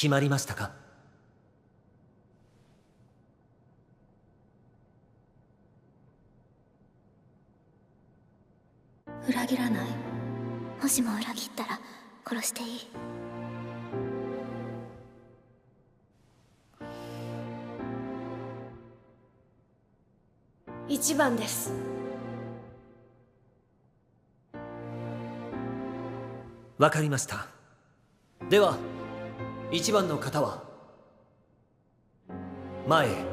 決まりましたか？裏切らない。もしも裏切ったら殺していい。1番です。わかりました。では1番の方は前へ。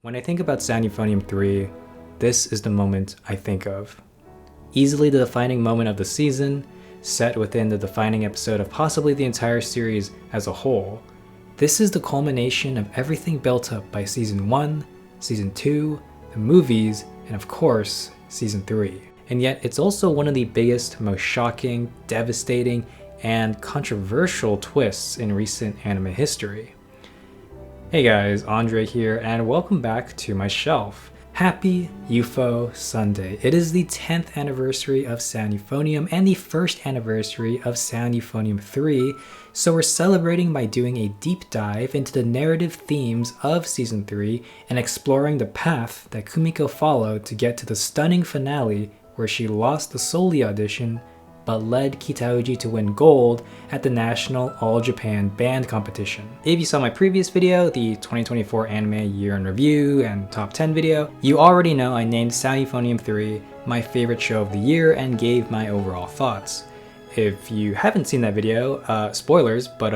When I think about Sound Euphonium 3, this is the moment I think of. Easily the defining moment of the season, set within the defining episode of possibly the entire series as a whole. This is the culmination of everything built up by Season 1, Season 2, the movies, and of course, Season 3. And yet it's also one of the biggest, most shocking, devastating, and controversial twists in recent anime history. Hey guys, Andre here, and welcome back to my shelf. Happy Eupho Sunday. It is the 10th anniversary of Sound Euphonium and the first anniversary of Sound Euphonium 3, so we're celebrating by doing a deep dive into the narrative themes of Season 3 and exploring the path that Kumiko followed to get to the stunning finale where she lost the Soli audition but led KyoAni to win gold at the National All Japan Band Competition. If you saw my previous video, the 2024 Anime Year in Review and Top 10 video, you already know I named Sound Euphonium 3 my favorite show of the year and gave my overall thoughts. If you haven't seen that video, spoilers, but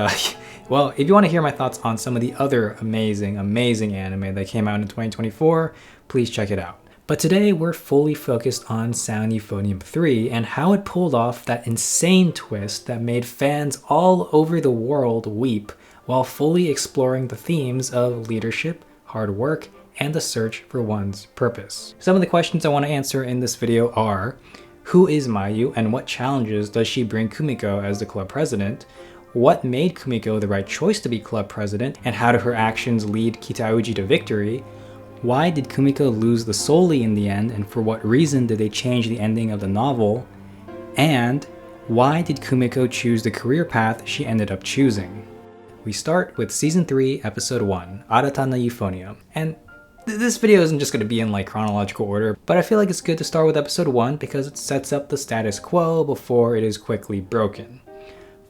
well, if you want to hear my thoughts on some of the other amazing anime that came out in 2024, please check it out. But today we're fully focused on Sound Euphonium 3 and how it pulled off that insane twist that made fans all over the world weep while fully exploring the themes of leadership, hard work, and the search for one's purpose. Some of the questions I want to answer in this video are: who is Mayu and what challenges does she bring Kumiko as the club president? What made Kumiko the right choice to be club president, and how do her actions lead KyoAni to victory? Why did Kumiko lose the Soli in the end, and for what reason did they change the ending of the novel? And why did Kumiko choose the career path she ended up choosing? We start with Season 3, Episode 1, Aratana Euphonium. And this video isn't just going to be in like chronological order, but I feel like it's good to start with Episode 1 because it sets up the status quo before it is quickly broken.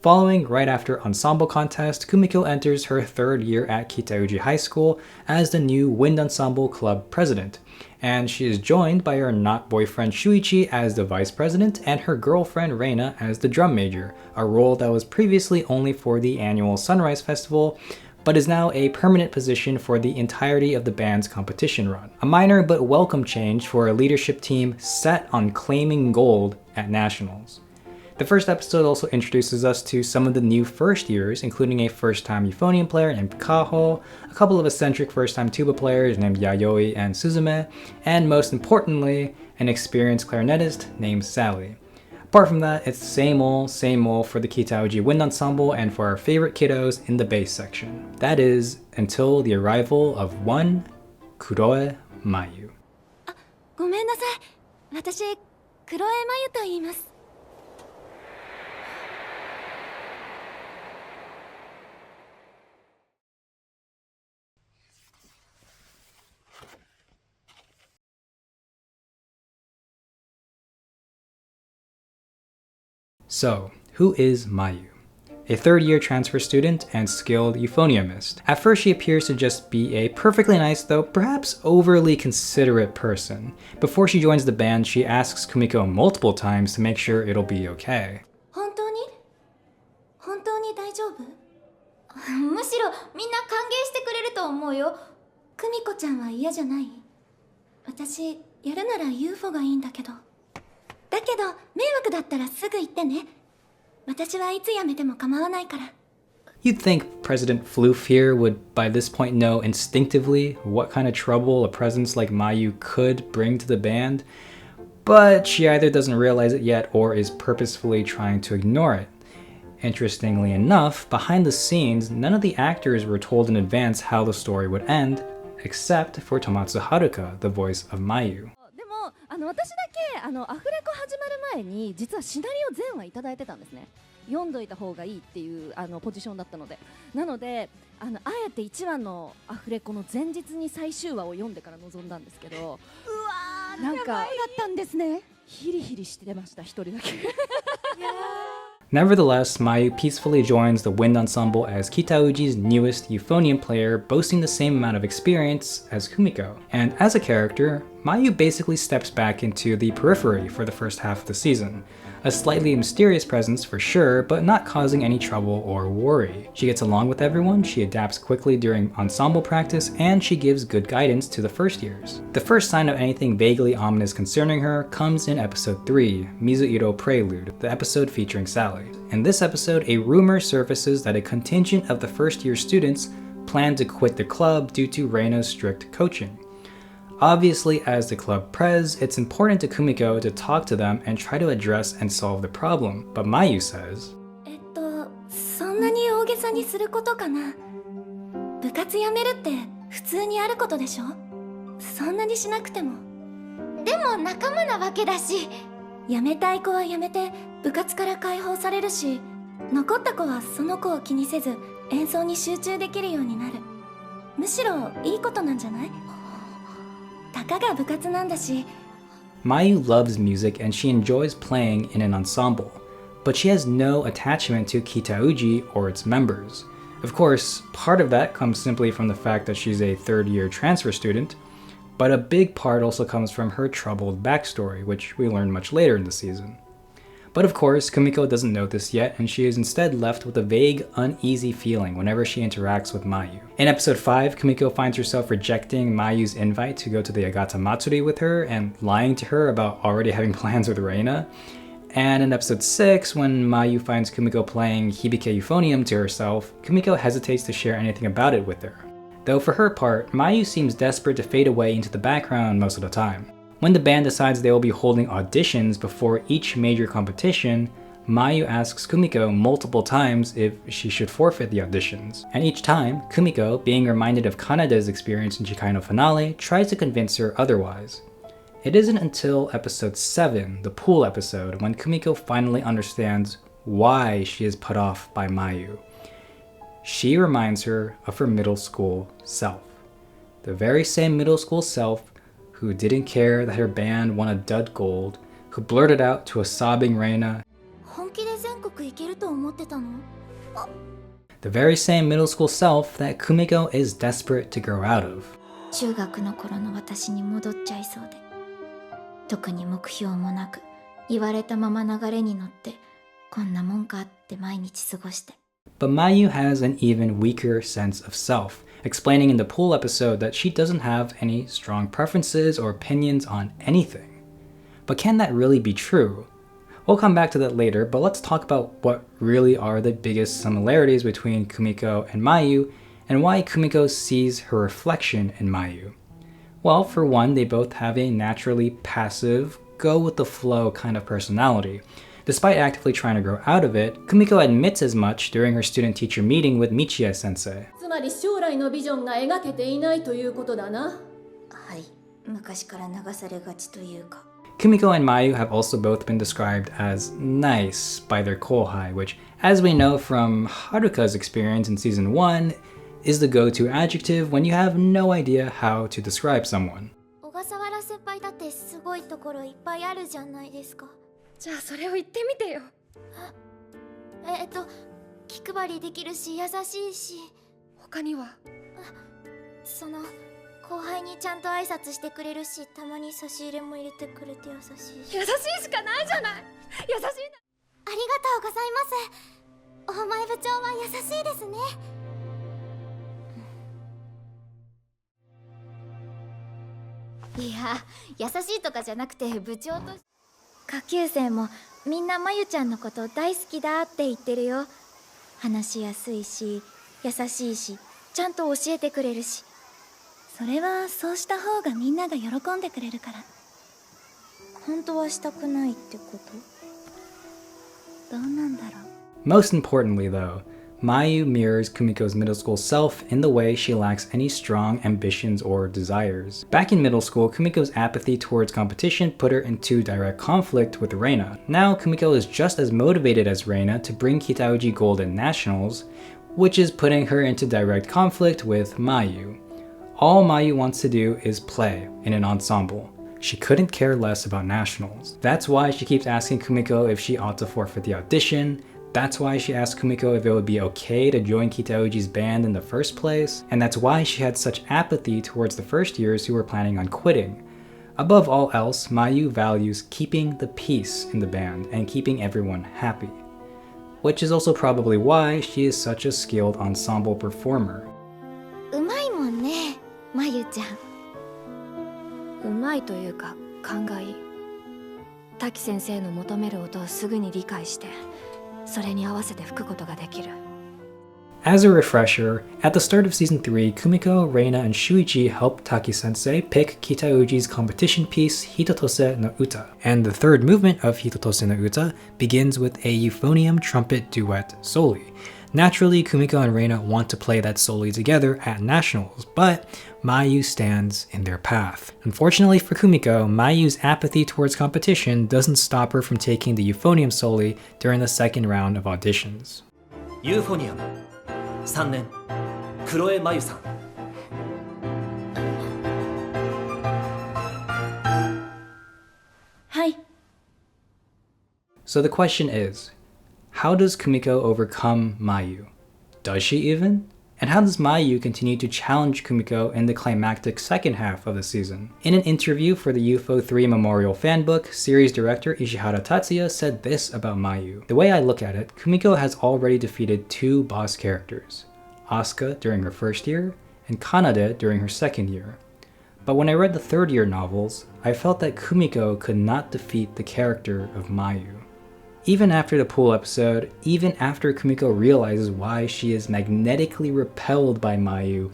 Following right after Ensemble Contest, Kumiko enters her third year at KyoAni High School as the new Wind Ensemble Club President, and she is joined by her not-boyfriend Shuichi as the Vice President and her girlfriend Reina as the Drum Major, a role that was previously only for the annual Sunrise Festival, but is now a permanent position for the entirety of the band's competition run. A minor but welcome change for a leadership team set on claiming gold at Nationals. The first episode also introduces us to some of the new first years, including a first-time Euphonium player named Kaho, a couple of eccentric first-time tuba players named Yayoi and Suzume, and most importantly, an experienced clarinetist named Sally. Apart from that, it's same old for the KyoAni Wind Ensemble and for our favorite kiddos in the bass section. That is, until the arrival of one Kuroe Mayu. ごめんなさい。私、黒江真由と言います。So, who is Mayu? A third-year transfer student and skilled euphoniumist. At first she appears to just be a perfectly nice, though perhaps overly considerate person. Before she joins the band, she asks Kumiko multiple times to make sure it'll be okay. 本当に？本当に大丈夫？むしろみんな歓迎してくれると思うよ。久美子ちゃんは嫌じゃない？私、やるなら Eupho がいいんだけど。だけど、迷惑だったらすぐ言ってね。私はいつ辞めても構わないから。 You'd think President Floof here would by this point know instinctively what kind of trouble a presence like Mayu could bring to the band, but she either doesn't realize it yet or is purposefully trying to ignore it. Interestingly enough, behind the scenes, none of the actors were told in advance how the story would end, except for Tomatsu Haruka, the voice of Mayu. でも私だけアフレコ始まる前に実はシナリオ全話いただいてたんですね。読んどいた方がいいっていうポジションだったので、なのであえて1話のアフレコの前日に最終話を読んでから臨んだんですけど、うわーなんかだったんですね。ヒリヒリしてました一人だけ。Nevertheless, Mayu peacefully joins the wind ensemble as Kitauji's newest Euphonium player, boasting the same amount of experience as Kumiko. And as a character, Mayu basically steps back into the periphery for the first half of the season. A slightly mysterious presence for sure, but not causing any trouble or worry. She gets along with everyone, she adapts quickly during ensemble practice, and she gives good guidance to the first years. The first sign of anything vaguely ominous concerning her comes in episode 3, Mizuiro Prelude, the episode featuring Sally. In this episode, a rumor surfaces that a contingent of the first year students plan to quit the club due to Reina's strict coaching. Obviously, as the club prez, it's important to Kumiko to talk to them and try to address and solve the problem, but Mayu says, そんなに大げさにすることかな。部活辞めるって普通にあることでしょ。そんなにしなくても。でも仲間なわけだし。辞めたい子は辞めて部活から解放されるし、残った子はその子を気にせず演奏に集中できるようになる。むしろいいことなんじゃない？たかが部活なんだし。Mayu loves music and she enjoys playing in an ensemble, but she has no attachment to Kitauji or its members. Of course, part of that comes simply from the fact that she's a third-year transfer student, but a big part also comes from her troubled backstory, which we learn much later in the season. But of course, Kumiko doesn't know this yet, and she is instead left with a vague, uneasy feeling whenever she interacts with Mayu. In episode 5, Kumiko finds herself rejecting Mayu's invite to go to the Agata Matsuri with her and lying to her about already having plans with Reina. And in episode 6, when Mayu finds Kumiko playing Hibike Euphonium to herself, Kumiko hesitates to share anything about it with her. Though for her part, Mayu seems desperate to fade away into the background most of the time. When the band decides they will be holding auditions before each major competition, Mayu asks Kumiko multiple times if she should forfeit the auditions. And each time, Kumiko, being reminded of Kanade's experience in Chikai no Finale, tries to convince her otherwise. It isn't until episode 7, the pool episode, when Kumiko finally understands why she is put off by Mayu. She reminds her of her middle school self. The very same middle school self who didn't care that her band won a dud gold, who blurted out to a sobbing Reina, 本気で全国行けると思ってたの？ the very same middle school self that Kumiko is desperate to grow out of. 中学の頃の私に戻っちゃいそうで、特に目標もなく言われたまま流れに乗ってこんなもんかって毎日過ごして。 But Mayu has an even weaker sense of self, explaining in the pool episode that she doesn't have any strong preferences or opinions on anything. But can that really be true? We'll come back to that later, but let's talk about what really are the biggest similarities between Kumiko and Mayu, and why Kumiko sees her reflection in Mayu. Well, for one, they both have a naturally passive, go-with-the-flow kind of personality. Despite actively trying to grow out of it, Kumiko admits as much during her student-teacher meeting with Michie sensei. つまり将来のビジョンが描けていないということだな。はい、昔から流されがちというか。 Kumiko and Mayu have also both been described as nice by their kohai, which, as we know from Haruka's experience in season 1, is the go-to adjective when you have no idea how to describe someone. 小笠原先輩だってすごいところいっぱいあるじゃないですか。じゃあそれを言ってみてよ。気配りできるし優しいし。他には？その後輩にちゃんと挨拶してくれるし、たまに差し入れも入れてくれて優しいし。優しいしかないじゃない。優しいな。ありがとうございます。大前部長は優しいですね。いや、優しいとかじゃなくて部長と下級生もみんなまゆちゃんのこと大好きだって言ってるよ。話しやすいし優しいしちゃんと教えてくれるし。それはそうした方がみんなが喜んでくれるから。本当はしたくないってこと？どうなんだろう。 Most importantly though, Mayu mirrors Kumiko's middle school self in the way she lacks any strong ambitions or desires. Back in middle school, Kumiko's apathy towards competition put her into direct conflict with Reina. Now, Kumiko is just as motivated as Reina to bring Kitauji gold in nationals, which is putting her into direct conflict with Mayu. All Mayu wants to do is play in an ensemble. She couldn't care less about nationals. That's why she keeps asking Kumiko if she ought to forfeit the audition. That's why she asked Kumiko if it would be okay to join Kitauji's band in the first place, and that's why she had such apathy towards the first years who were planning on quitting. Above all else, Mayu values keeping the peace in the band and keeping everyone happy, which is also probably why she is such a skilled ensemble performer. うまいもんね、まゆちゃん。うまいというか勘がいい。滝先生の求める音をすぐに理解して、それに合わせて吹くことができる。As a refresher, at the start of season 3, Kumiko, Reina, and Shuichi helped Taki-sensei pick Kitauji's competition piece Hitotose no Uta, and the third movement of Hitotose no Uta begins with a euphonium trumpet duet soli. Naturally, Kumiko and Reina want to play that soli together at nationals, but Mayu stands in their path. Unfortunately for Kumiko, Mayu's apathy towards competition doesn't stop her from taking the euphonium soli during the second round of auditions. Euphonium 3年黒江真由さん。はい。 So the question is, how does Kumiko overcome Mayu? Does she even? And how does Mayu continue to challenge Kumiko in the climactic second half of the season? In an interview for the Eupho 3 Memorial Fanbook, series director Ishihara Tatsuya said this about Mayu. The way I look at it, Kumiko has already defeated two boss characters, Asuka during her first year, and Kanade during her second year. But when I read the third year novels, I felt that Kumiko could not defeat the character of Mayu. Even after the pool episode, even after Kumiko realizes why she is magnetically repelled by Mayu,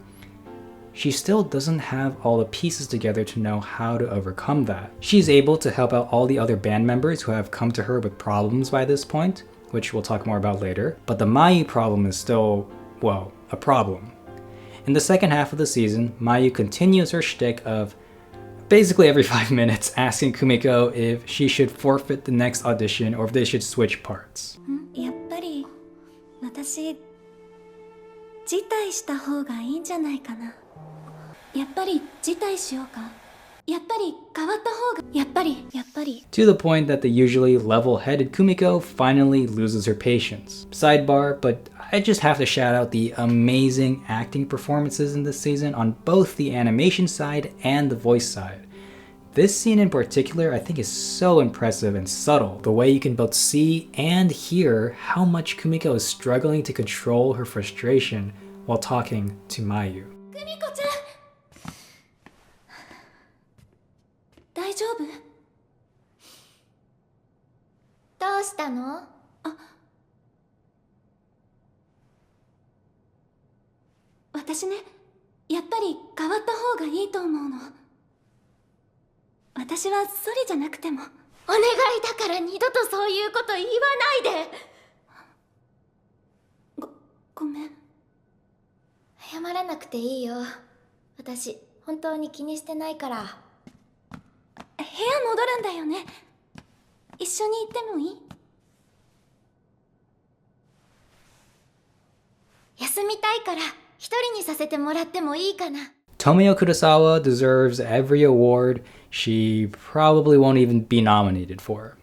she still doesn't have all the pieces together to know how to overcome that. She's able to help out all the other band members who have come to her with problems by this point, which we'll talk more about later, but the Mayu problem is still, well, a problem. In the second half of the season, Mayu continues her shtick of basically every 5 minutes asking Kumiko if she should forfeit the next audition or if they should switch parts. やっぱり私辞退した方がいいんじゃないかな。やっぱり辞退しようか。やっぱり変わった方がやっぱり To the point that the usually level-headed Kumiko finally loses her patience. Sidebar, but I just have to shout out the amazing acting performances in this season on both the animation side and the voice side. This scene in particular I think is so impressive and subtle, the way you can both see and hear how much Kumiko is struggling to control her frustration while talking to Mayu. 久美子ちゃん大丈夫？どうしたの？私ね、やっぱり変わった方がいいと思うの。私はソリじゃなくても。お願いだから二度とそういうこと言わないで。ごめん。謝らなくていいよ。私、本当に気にしてないから。部屋戻るんだよね。一緒に行ってもいい？休みたいから。一人にさせてもらってもいいかな。 Tomio Kurosawa deserves every award she probably won't even be nominated for.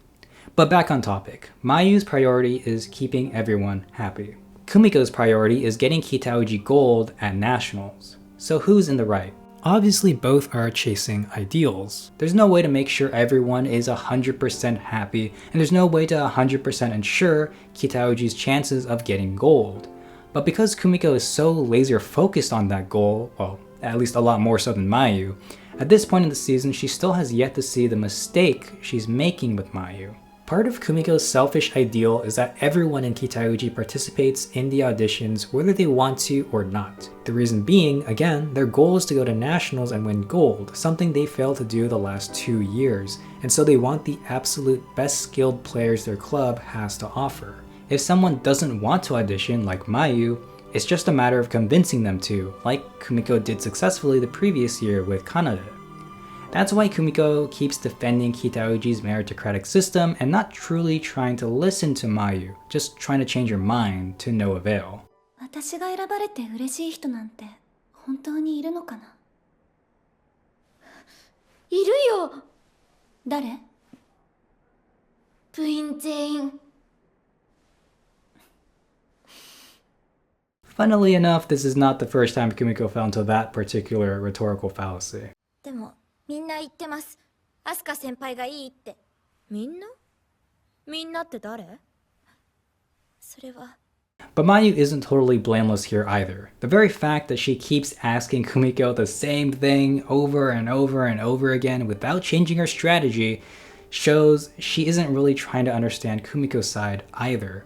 But back on topic, Mayu's priority is keeping everyone happy. Kumiko's priority is getting Kitauji gold at nationals. So who's in the right? Obviously both are chasing ideals. There's no way to make sure everyone is 100% happy, and there's no way to 100% ensure Kitauji's chances of getting gold. But because Kumiko is so laser focused on that goal, well, at least a lot more so than Mayu, at this point in the season she still has yet to see the mistake she's making with Mayu. Part of Kumiko's selfish ideal is that everyone in Kitauji participates in the auditions whether they want to or not. The reason being, again, their goal is to go to nationals and win gold, something they failed to do the last 2 years, and so they want the absolute best skilled players their club has to offer. If someone doesn't want to audition, like Mayu, it's just a matter of convincing them to, like Kumiko did successfully the previous year with Kanade. That's why Kumiko keeps defending Kitauji's meritocratic system and not truly trying to listen to Mayu, just trying to change her mind to no avail. 私が選ばれて嬉しい人なんて本当にいるのかな。いるよ。誰？部員全員。Funnily enough, this is not the first time Kumiko fell into that particular rhetorical fallacy. でもみんな言ってます。アスカ先輩がいいって。みんな？みんなって誰？それは。But Mayu isn't totally blameless here either. The very fact that she keeps asking Kumiko the same thing over and over and over again without changing her strategy shows she isn't really trying to understand Kumiko's side either.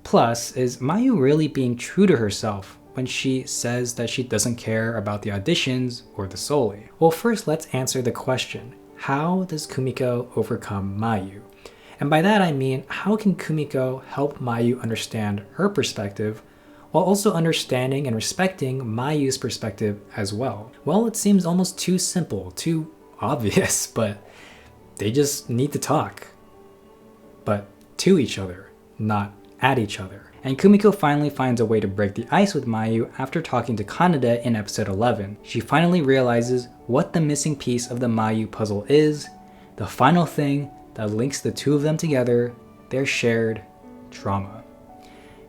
Plus, is Mayu really being true to herself when she says that she doesn't care about the auditions or the soli? Well, first let's answer the question. How does Kumiko overcome Mayu? And by that I mean, how can Kumiko help Mayu understand her perspective while also understanding and respecting Mayu's perspective as well? Well, it seems almost too simple, too obvious, but they just need to talk. But to each other, not at each other. And Kumiko finally finds a way to break the ice with Mayu after talking to Kanade in episode 11. She finally realizes what the missing piece of the Mayu puzzle is, the final thing that links the two of them together, their shared trauma.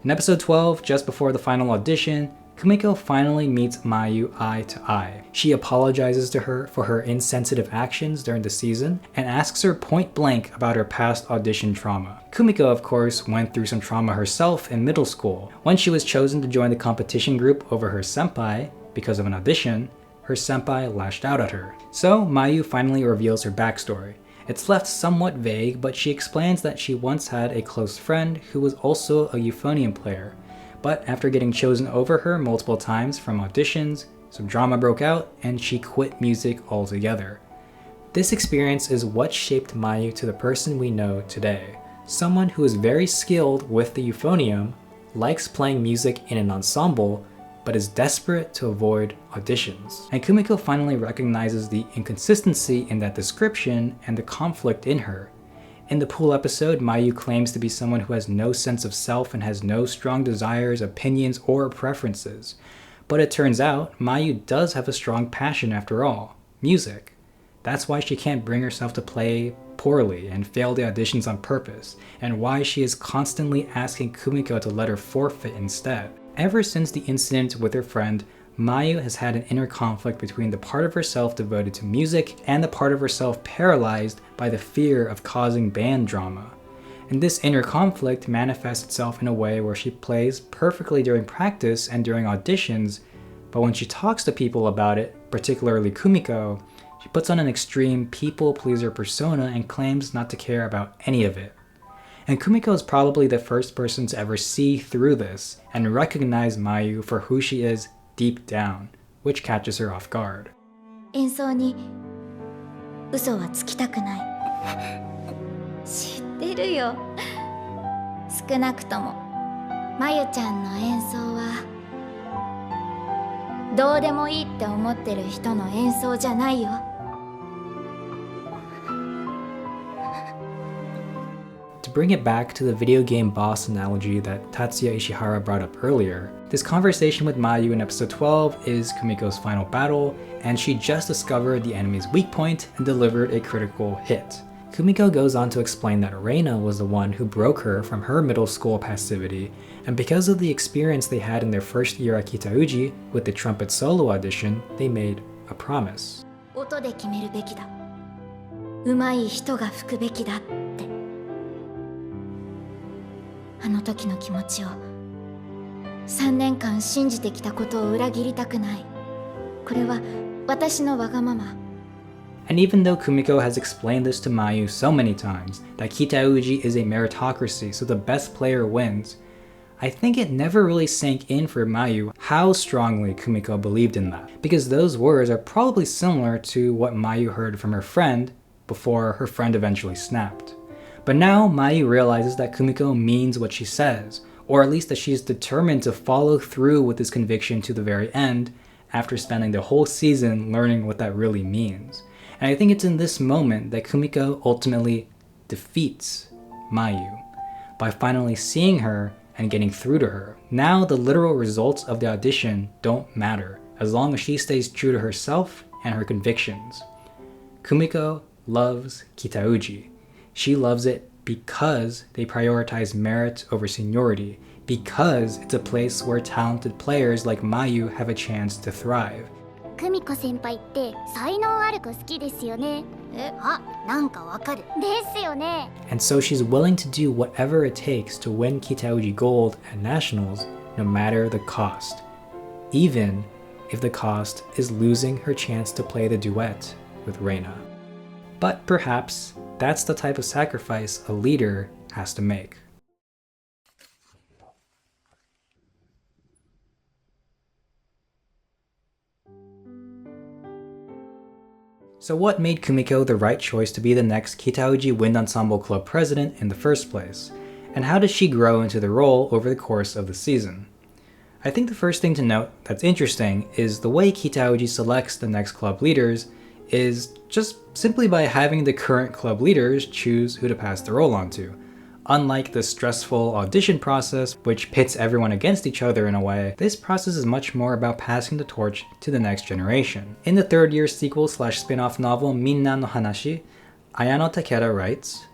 In episode 12, just before the final audition, Kumiko finally meets Mayu eye to eye. She apologizes to her for her insensitive actions during the season and asks her point blank about her past audition trauma. Kumiko, of course, went through some trauma herself in middle school. When she was chosen to join the competition group over her senpai because of an audition, her senpai lashed out at her. So Mayu finally reveals her backstory. It's left somewhat vague, but she explains that she once had a close friend who was also a Euphonium player. But after getting chosen over her multiple times from auditions, some drama broke out and she quit music altogether. This experience is what shaped Mayu to the person we know today. Someone who is very skilled with the Euphonium, likes playing music in an ensemble, but is desperate to avoid auditions. And Kumiko finally recognizes the inconsistency in that description and the conflict in her. In the pool episode, Mayu claims to be someone who has no sense of self and has no strong desires, opinions, or preferences. But it turns out, Mayu does have a strong passion after all, music. That's why she can't bring herself to play poorly and fail the auditions on purpose, and why she is constantly asking Kumiko to let her forfeit instead. Ever since the incident with her friend, Mayu has had an inner conflict between the part of herself devoted to music and the part of herself paralyzed by the fear of causing band drama. And this inner conflict manifests itself in a way where she plays perfectly during practice and during auditions, but when she talks to people about it, particularly Kumiko, she puts on an extreme people-pleaser persona and claims not to care about any of it. And Kumiko is probably the first person to ever see through this and recognize Mayu for who she is deep down, which catches her off guard. 演奏に嘘はつきたくない。知ってるよ。少なくともまゆちゃんの演奏はどうでもいいって思ってる人の演奏じゃないよ。To bring it back to the video game boss analogy that Tatsuya Ishihara brought up earlier, this conversation with Mayu in episode 12 is Kumiko's final battle, and she just discovered the enemy's weak point and delivered a critical hit. Kumiko goes on to explain that Reina was the one who broke her from her middle school passivity, and because of the experience they had in their first year at Kitauji with the trumpet solo audition, they made a promise. 音で決めるべきだ。上手い人が吹くべきだって。あの時の気持ちを3年間信じてきたことを裏切りたくない。これは私のわがまま。And even though Kumiko has explained this to Mayu so many times, that Kitauji is a meritocracy, so the best player wins, I think it never really sank in for Mayu how strongly Kumiko believed in that, because those words are probably similar to what Mayu heard from her friend before her friend eventually snapped. But now Mayu realizes that Kumiko means what she says, or at least that she's determined to follow through with this conviction to the very end after spending the whole season learning what that really means. And I think it's in this moment that Kumiko ultimately defeats Mayu by finally seeing her and getting through to her. Now the literal results of the audition don't matter as long as she stays true to herself and her convictions. Kumiko loves Kitauji. She loves it because they prioritize merit over seniority, because it's a place where talented players like Mayu have a chance to thrive. 久美子先輩って才能ある子好きですよね。あ、なんかわかる。ですよね。 And so she's willing to do whatever it takes to win Kitauji Gold at Nationals, no matter the cost. Even if the cost is losing her chance to play the duet with Reina. But perhaps that's the type of sacrifice a leader has to make. So what made Kumiko the right choice to be the next Kitauji Wind Ensemble Club president in the first place? And how does she grow into the role over the course of the season? I think the first thing to note that's interesting is the way Kitauji selects the next club leaders is just simply by having the current club leaders choose who to pass the role on to. Unlike the stressful audition process, which pits everyone against each other in a way, this process is much more about passing the torch to the next generation. In the third-year sequel/spin-off novel Minna no Hanashi, Ayano Takeda writes,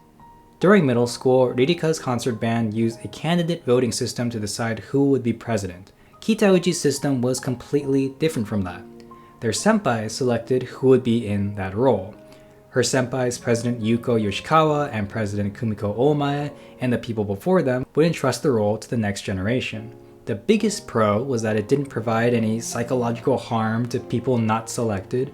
during middle school, Ririka's concert band used a candidate voting system to decide who would be president. Kitauji's system was completely different from that. Their senpais selected who would be in that role. Her senpais, President Yuko Yoshikawa and President Kumiko Oumae, and the people before them would entrust the role to the next generation. The biggest pro was that it didn't provide any psychological harm to people not selected,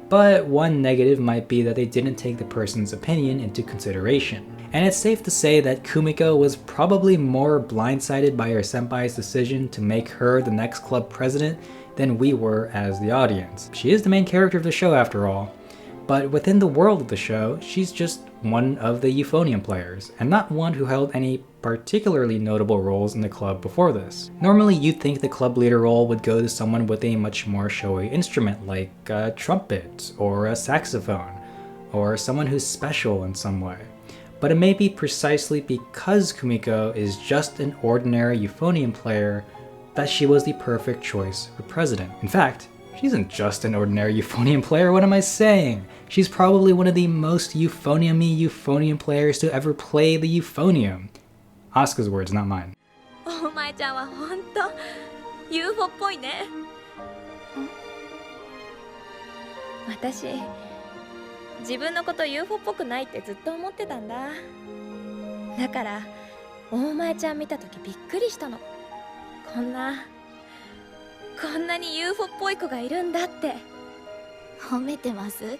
but one negative might be that they didn't take the person's opinion into consideration. And it's safe to say that Kumiko was probably more blindsided by her senpai's decision to make her the next club president than we were as the audience. She is the main character of the show after all. But within the world of the show, she's just one of the Euphonium players, and not one who held any particularly notable roles in the club before this. Normally you'd think the club leader role would go to someone with a much more showy instrument like a trumpet or a saxophone, or someone who's special in some way. But it may be precisely because Kumiko is just an ordinary Euphonium player that she was the perfect choice for president. In fact, she isn't just an ordinary Euphonium player, what am I saying? She's probably one of the most Euphonium-y Euphonium players to ever play the Euphonium. Asuka's words, not mine. お前ちゃんはほんと UFO っぽいね。私自分のこと UFO っぽくないってずっと思ってたんだ。だから大前ちゃん見た時びっくりしたの。こんなに UFO っぽい子がいるんだって。褒めてます？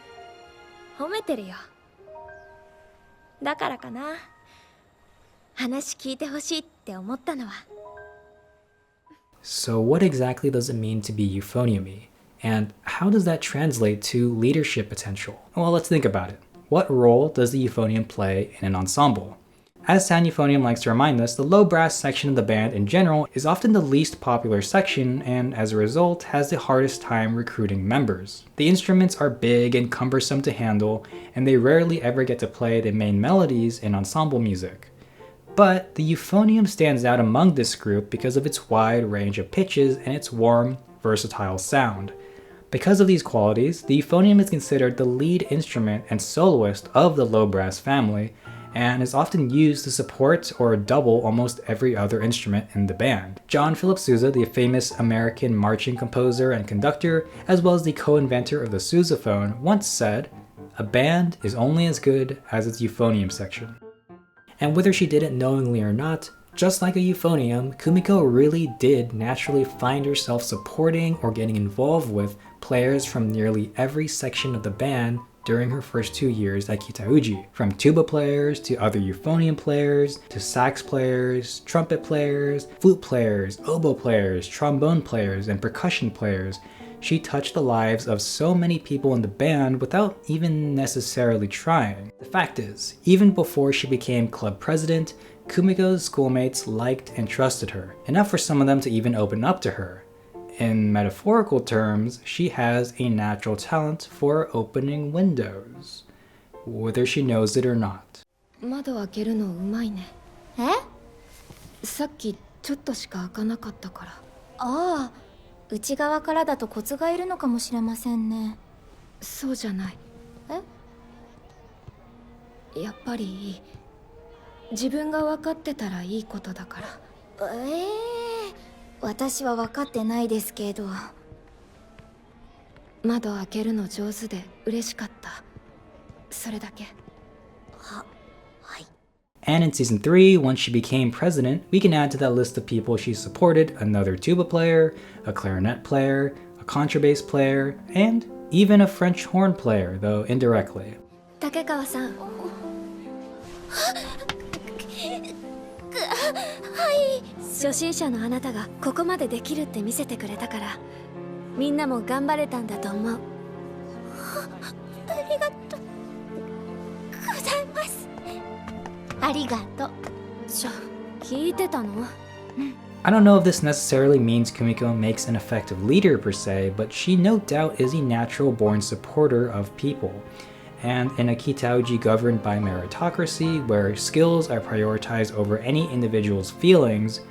褒めてるよ。だからかな。話聞いてほしいって思ったのは。So what exactly does it mean to be Euphonium-y? And how does that translate to leadership potential? Well, let's think about it. What role does the Euphonium play in an ensemble? As San Euphonium likes to remind us, the low brass section of the band in general is often the least popular section and as a result has the hardest time recruiting members. The instruments are big and cumbersome to handle and they rarely ever get to play the main melodies in ensemble music. But the Euphonium stands out among this group because of its wide range of pitches and its warm, versatile sound. Because of these qualities, the Euphonium is considered the lead instrument and soloist of the low brass family and is often used to support or double almost every other instrument in the band. John Philip Sousa, the famous American marching composer and conductor, as well as the co-inventor of the sousaphone, once said, "A band is only as good as its euphonium section." And whether she did it knowingly or not, just like a euphonium, Kumiko really did naturally find herself supporting or getting involved with players from nearly every section of the band during her first 2 years at Kitauji, from tuba players to other euphonium players, to sax players, trumpet players, flute players, oboe players, trombone players, and percussion players, she touched the lives of so many people in the band without even necessarily trying. The fact is, even before she became club president, Kumiko's schoolmates liked and trusted her, enough for some of them to even open up to her. In metaphorical terms, she has a natural talent for opening windows, whether she knows it or not. 窓開けるのうまいね。え？さっきちょっとしか開かなかったから。ああ、内側からだとコツがいるのかもしれませんね。そうじゃない。やっぱり自分が分かってたらいいことだから。私は分かってないですけど。窓開けるの上手で嬉しかった。それだけ。はい。 And in season 3, once she became president, we can add to that list of people she supported another tuba player, a clarinet player, a contrabass player, and even a French horn player, though indirectly. 竹川さん。初心者のあなたがここまでできるって見せてくれたから、みんなも頑張れたんだと思う。ありがとうございます。ありがとう。聞いてたの？ I don't know if this necessarily means Kumiko makes an effective leader per se, but she no doubt is a natural-born supporter of people. And in a Kitauji governed by meritocracy, where skills are prioritized over any individual's feelings,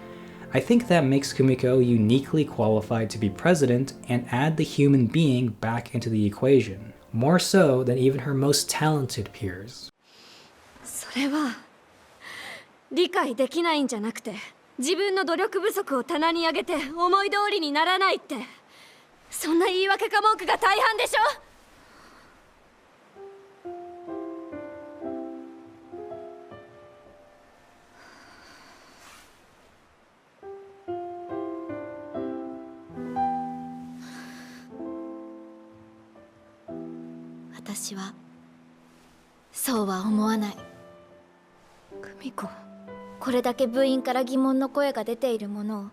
I think that makes Kumiko uniquely qualified to be president and add the human being back into the equation, more so than even her most talented peers. それは理解できないんじゃなくて、自分の努力不足を棚に上げて思い通りにならないって、そんな言い訳か文句が大半でしょ。私はそうは思わない。久美子、これだけ部員から疑問の声が出ているものを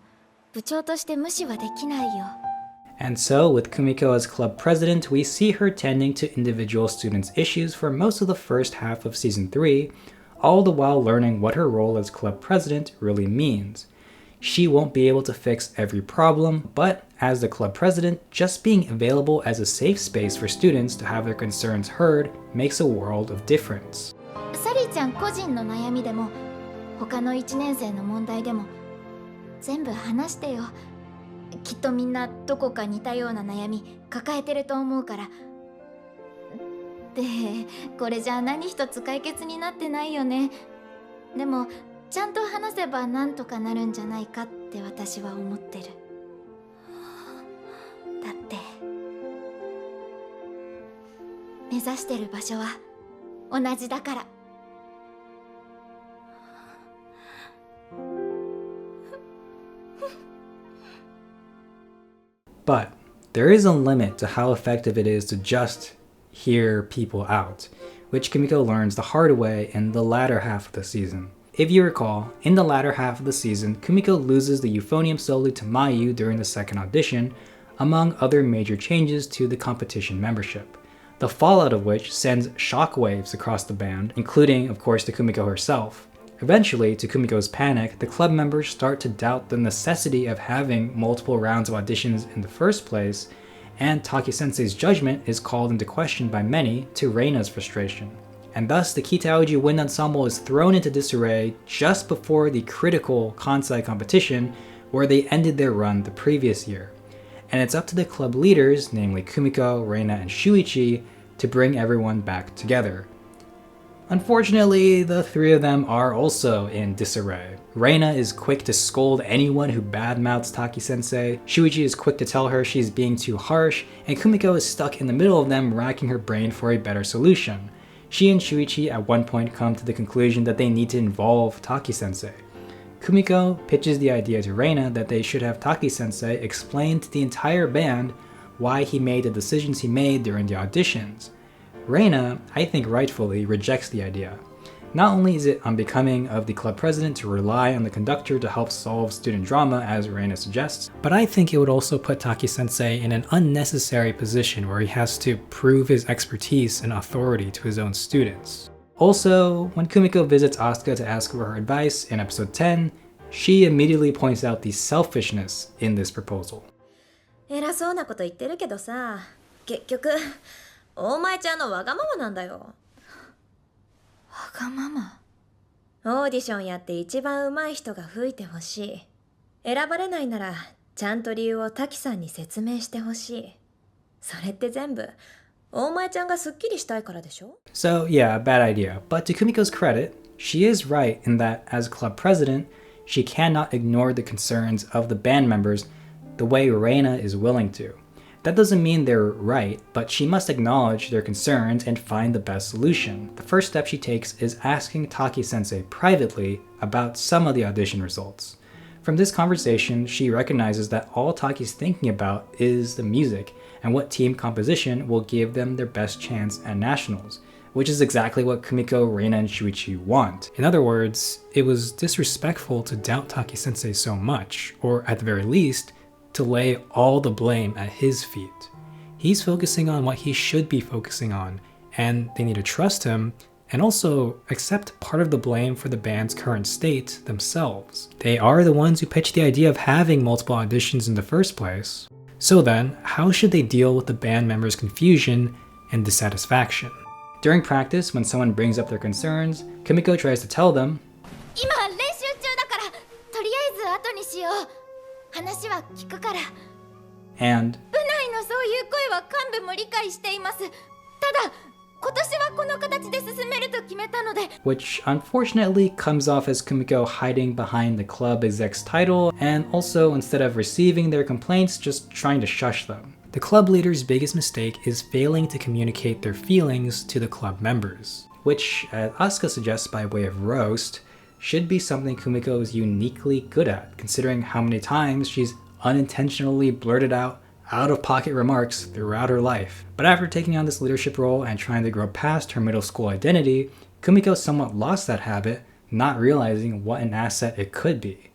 部長として無視はできないよ。 And so, with Kumiko as club president, we see her tending to individual students' issues for most of the first half of season 3, all the while learning what her role as club president really means. She won't be able to fix every problem, but as the club president, just being available as a safe space for students to have their concerns heard makes a world of difference. サリーちゃん個人の悩みでも他の1年生の問題でも全部話してよ。きっとみんなどこか似たような悩み抱えてると思うから。で、これじゃ何一つ解決になってないよね。でもちゃんと話せばなんとかなるんじゃないかって私は思ってる。だって目指してる場所は同じだから。But there is a limit to how effective it is to just hear people out, which Kumiko learns the hard way in the latter half of the season. If you recall, in the latter half of the season, Kumiko loses the Euphonium solo to Mayu during the second audition, among other major changes to the competition membership, the fallout of which sends shockwaves across the band, including, of course, to Kumiko herself. Eventually, to Kumiko's panic, the club members start to doubt the necessity of having multiple rounds of auditions in the first place, and Taki-sensei's judgment is called into question by many, to Reina's frustration. And thus, the Kitaoji Wind Ensemble is thrown into disarray just before the critical Kansai competition, where they ended their run the previous year. And it's up to the club leaders, namely Kumiko, Reina, and Shuichi, to bring everyone back together. Unfortunately, the three of them are also in disarray. Reina is quick to scold anyone who badmouths Taki-sensei, Shuichi is quick to tell her she's being too harsh, and Kumiko is stuck in the middle of them, racking her brain for a better solution. She and Shuichi at one point come to the conclusion that they need to involve Taki-sensei. Kumiko pitches the idea to Reina that they should have Taki-sensei explain to the entire band why he made the decisions he made during the auditions. Reina, I think rightfully, rejects the idea. Not only is it unbecoming of the club president to rely on the conductor to help solve student drama as Reina suggests, but I think it would also put Taki-sensei in an unnecessary position where he has to prove his expertise and authority to his own students. Also, when Kumiko visits Asuka to ask for her advice in episode 10, she immediately points out the selfishness in this proposal. 偉そうなこと言ってるけどさ、結局大前ちゃんのわがままなんだよ。わがまま？オーディションやって一番上手い人が吹いてほしい。選ばれないならちゃんと理由を滝さんに説明してほしい。それって全部大前ちゃんがすっきりしたいからでしょ？ So yeah, bad idea. But to Kumiko's credit, she is right in that as club president, she cannot ignore the concerns of the band members the way Reina is willing to. That doesn't mean they're right, but she must acknowledge their concerns and find the best solution. The first step she takes is asking Taki-sensei privately about some of the audition results. From this conversation, she recognizes that all Taki's thinking about is the music and what team composition will give them their best chance at nationals, which is exactly what Kumiko, Reina, and Shuichi want. In other words, it was disrespectful to doubt Taki-sensei so much, or at the very least, to lay all the blame at his feet. He's focusing on what he should be focusing on, and they need to trust him and also accept part of the blame for the band's current state themselves. They are the ones who pitched the idea of having multiple auditions in the first place. So then, how should they deal with the band members' confusion and dissatisfaction? During practice, when someone brings up their concerns, Kumiko tries to tell them, 今練習中だからとりあえず後にしよう。話は聞くから。 and 部内のそういう声は幹部も理解しています。ただ今年はこの形で進めると決めたので which unfortunately comes off as Kumiko hiding behind the club exec's title and also instead of receiving their complaints, just trying to shush them. The club leader's biggest mistake is failing to communicate their feelings to the club members, which, as Asuka suggests by way of roast, should be something Kumiko is uniquely good at, considering how many times she's unintentionally blurted out-of-pocket remarks throughout her life. But after taking on this leadership role and trying to grow past her middle school identity, Kumiko somewhat lost that habit, not realizing what an asset it could be.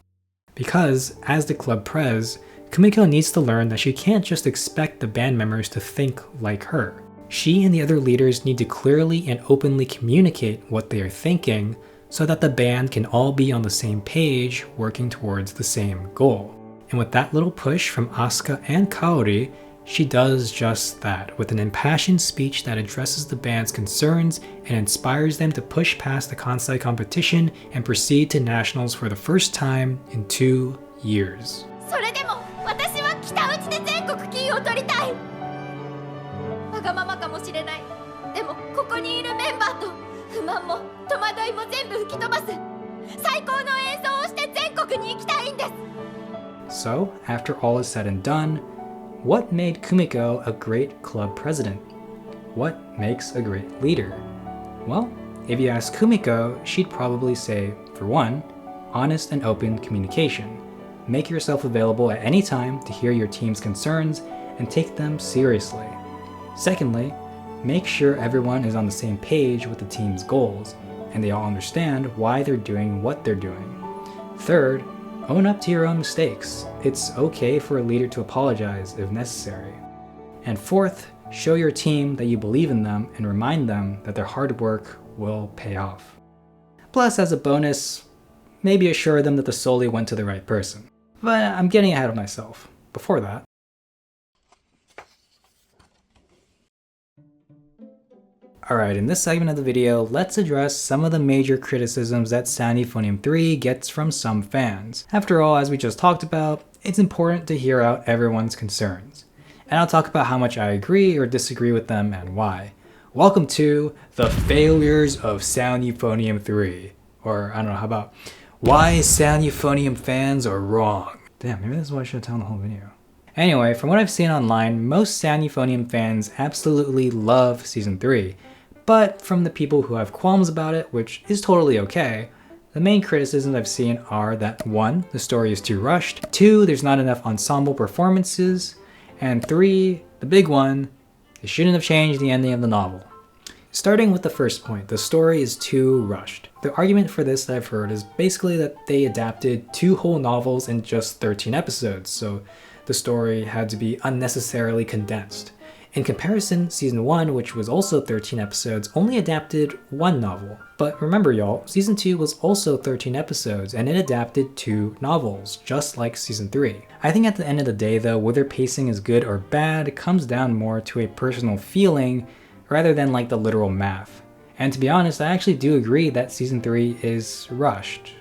Because, as the club prez, Kumiko needs to learn that she can't just expect the band members to think like her. She and the other leaders need to clearly and openly communicate what they are thinking so that the band can all be on the same page, working towards the same goal. And with that little push from Asuka and Kaori, she does just that, with an impassioned speech that addresses the band's concerns and inspires them to push past the Kansai competition and proceed to nationals for the first time in 2 years. それでも私は北内で全国金を取りたい。わがままかもしれない。でもここにいるメンバーと不満も戸惑いも全部吹き飛ばす。最高の演奏をして全国に行きたいんです。 So, after all is said and done, what made Kumiko a great club president? What makes a great leader? Well, if you ask Kumiko, she'd probably say, for one, honest and open communication. Make yourself available at any time to hear your team's concerns and take them seriously. Secondly, make sure everyone is on the same page with the team's goals, and they all understand why they're doing what they're doing. Third, own up to your own mistakes. It's okay for a leader to apologize if necessary. And fourth, show your team that you believe in them and remind them that their hard work will pay off. Plus, as a bonus, maybe assure them that the soli went to the right person. But I'm getting ahead of myself. Before that, alright, in this segment of the video, let's address some of the major criticisms that Sound Euphonium 3 gets from some fans. After all, as we just talked about, it's important to hear out everyone's concerns. And I'll talk about how much I agree or disagree with them and why. Welcome to the failures of Sound Euphonium 3. Or, I don't know, how about why Sound Euphonium fans are wrong. Damn, maybe that's what I should have told the whole video. Anyway, from what I've seen online, most Sound Euphonium fans absolutely love Season 3. But from the people who have qualms about it, which is totally okay, the main criticisms I've seen are that 1, the story is too rushed, 2, there's not enough ensemble performances, and 3, the big one, they shouldn't have changed the ending of the novel. Starting with the first point, the story is too rushed. The argument for this that I've heard is basically that they adapted 2 whole novels in just 13 episodes, so the story had to be unnecessarily condensed. In comparison, season 1, which was also 13 episodes, only adapted 1 novel. But remember y'all, season 2 was also 13 episodes and it adapted 2 novels, just like season 3. I think at the end of the day though, whether pacing is good or bad comes down more to a personal feeling rather than like the literal math. And to be honest, I actually do agree that season 3 is rushed.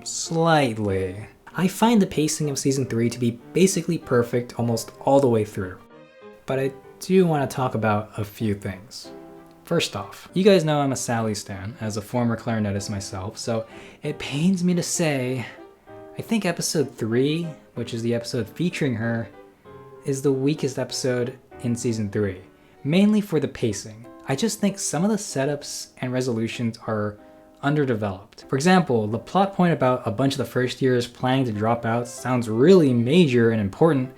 Slightly. I find the pacing of season 3 to be basically perfect almost all the way through. But I do want to talk about a few things. First off, you guys know I'm a Sally stan as a former clarinetist myself, so it pains me to say, I think episode 3, which is the episode featuring her, is the weakest episode in season 3, mainly for the pacing. I just think some of the setups and resolutions are underdeveloped. For example, the plot point about a bunch of the first years planning to drop out sounds really major and important,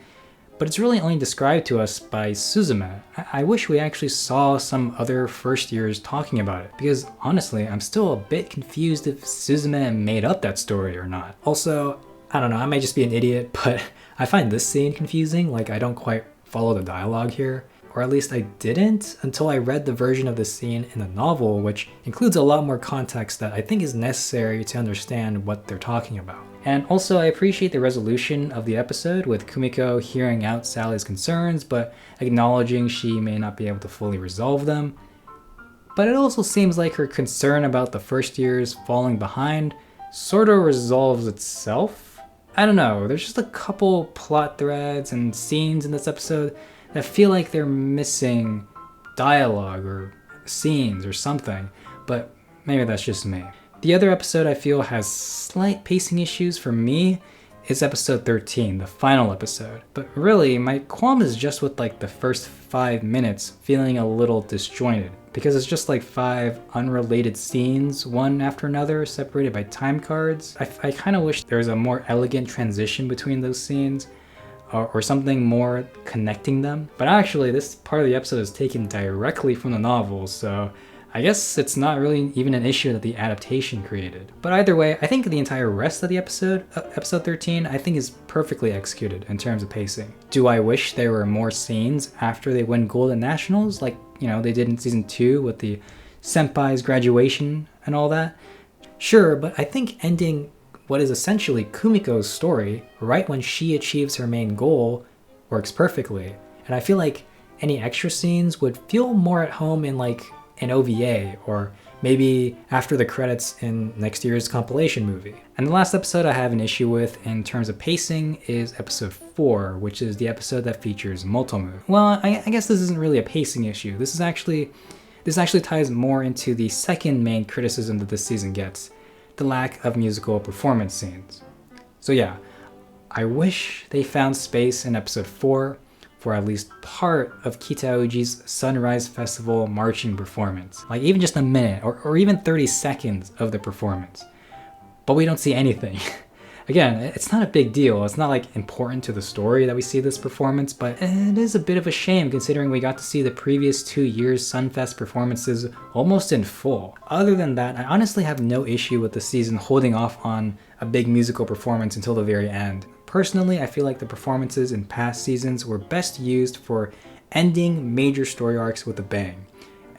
but it's really only described to us by Suzume. I wish we actually saw some other first years talking about it, because honestly, I'm still a bit confused if Suzume made up that story or not. Also, I don't know, I might just be an idiot, but I find this scene confusing, like I don't quite follow the dialogue here. Or at least I didn't until I read the version of the scene in the novel, which includes a lot more context that I think is necessary to understand what they're talking about. And also I appreciate the resolution of the episode with Kumiko hearing out Sally's concerns, but acknowledging she may not be able to fully resolve them. But it also seems like her concern about the first years falling behind sort of resolves itself. I don't know, there's just a couple plot threads and scenes in this episode that feel like they're missing dialogue or scenes or something, but maybe that's just me. The other episode I feel has slight pacing issues for me is episode 13, the final episode. But really, my qualm is just with like the first 5 minutes feeling a little disjointed, because it's just like 5 unrelated scenes, one after another, separated by time cards. I kind of wish there was a more elegant transition between those scenes, or something more connecting them. But actually, this part of the episode is taken directly from the novel, so I guess it's not really even an issue that the adaptation created. But either way, I think the entire rest of the episode, episode 13, I think is perfectly executed in terms of pacing. Do I wish there were more scenes after they win gold at nationals, like, you know, they did in season 2 with the senpai's graduation and all that? Sure, but I think ending what is essentially Kumiko's story right when she achieves her main goal works perfectly. And I feel like any extra scenes would feel more at home in like an OVA, or maybe after the credits in next year's compilation movie. And the last episode I have an issue with in terms of pacing is episode 4, which is the episode that features Motomu. Well, I guess this isn't really a pacing issue. This actually ties more into the second main criticism that this season gets, the lack of musical performance scenes. So yeah, I wish they found space in episode 4 for at least part of Kitauji's Sunrise Festival marching performance. Like even just a minute or even 30 seconds of the performance. But we don't see anything. Again, it's not a big deal. It's not like important to the story that we see this performance, but it is a bit of a shame considering we got to see the previous 2 years' Sunfest performances almost in full. Other than that, I honestly have no issue with the season holding off on a big musical performance until the very end. Personally, I feel like the performances in past seasons were best used for ending major story arcs with a bang.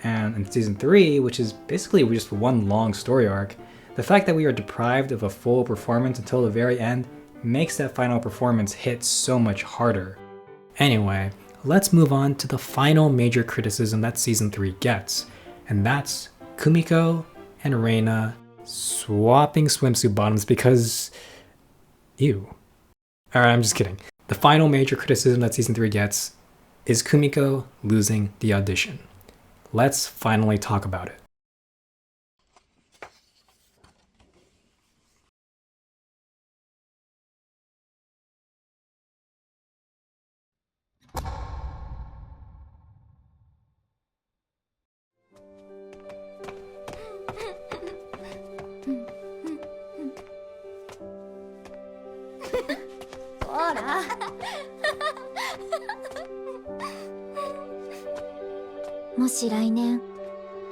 And in season 3, which is basically just one long story arc, the fact that we are deprived of a full performance until the very end makes that final performance hit so much harder. Anyway, let's move on to the final major criticism that season 3 gets, and that's Kumiko and Reina swapping swimsuit bottoms because... ew. Alright, I'm just kidding. The final major criticism that season 3 gets is Kumiko losing the audition. Let's finally talk about it.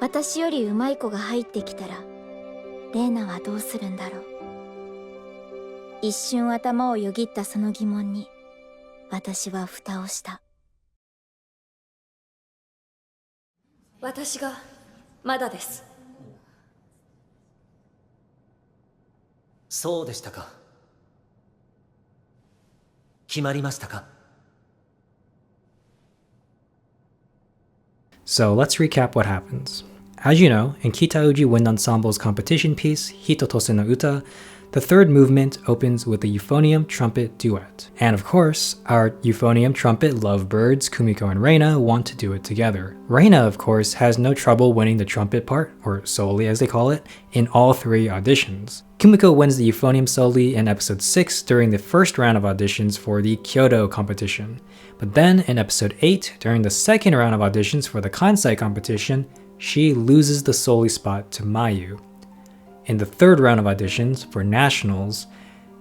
私より上手い子が入ってきたらレイナはどうするんだろう。一瞬頭をよぎったその疑問に私は蓋をした。私がまだです。そうでしたか。決まりましたか。 So let's recap what happens. As you know, in Kitauji Wind Ensemble's competition piece, Hito Tose no Uta, the third movement opens with a euphonium trumpet duet. And of course, our euphonium trumpet lovebirds, Kumiko and Reina, want to do it together. Reina, of course, has no trouble winning the trumpet part, or soli as they call it, in all 3 auditions. Kumiko wins the euphonium soli in episode 6 during the first round of auditions for the Kyoto competition. But then in episode 8, during the second round of auditions for the Kansai competition, she loses the soli spot to Mayu. In the third round of auditions for nationals,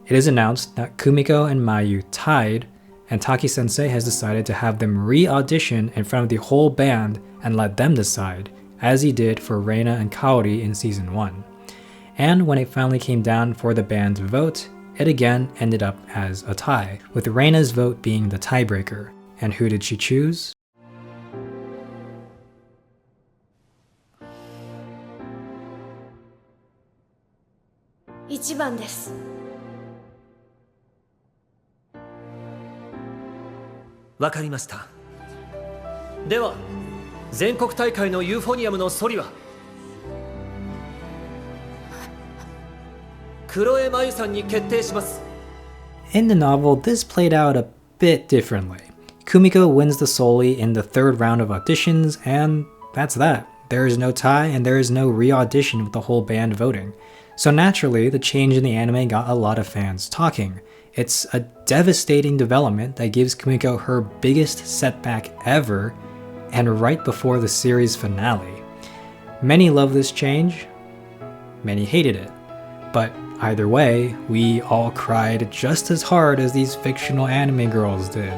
it is announced that Kumiko and Mayu tied, and Taki-sensei has decided to have them re-audition in front of the whole band and let them decide, as he did for Reina and Kaori in season 1. And when it finally came down for the band's vote, it again ended up as a tie, with Reina's vote being the tiebreaker. And who did she choose? 1番です。わかりました。では全国大会のユーフォニアムのソリは黒江真由さんに決定します。 In the novel, this played out a bit differently. Kumiko wins the soli in the third round of auditions, and that's that. There is no tie and there is no re-audition with the whole band voting. So naturally, the change in the anime got a lot of fans talking. It's a devastating development that gives Kumiko her biggest setback ever, and right before the series finale. Many love this change, many hated it. But either way, we all cried just as hard as these fictional anime girls did.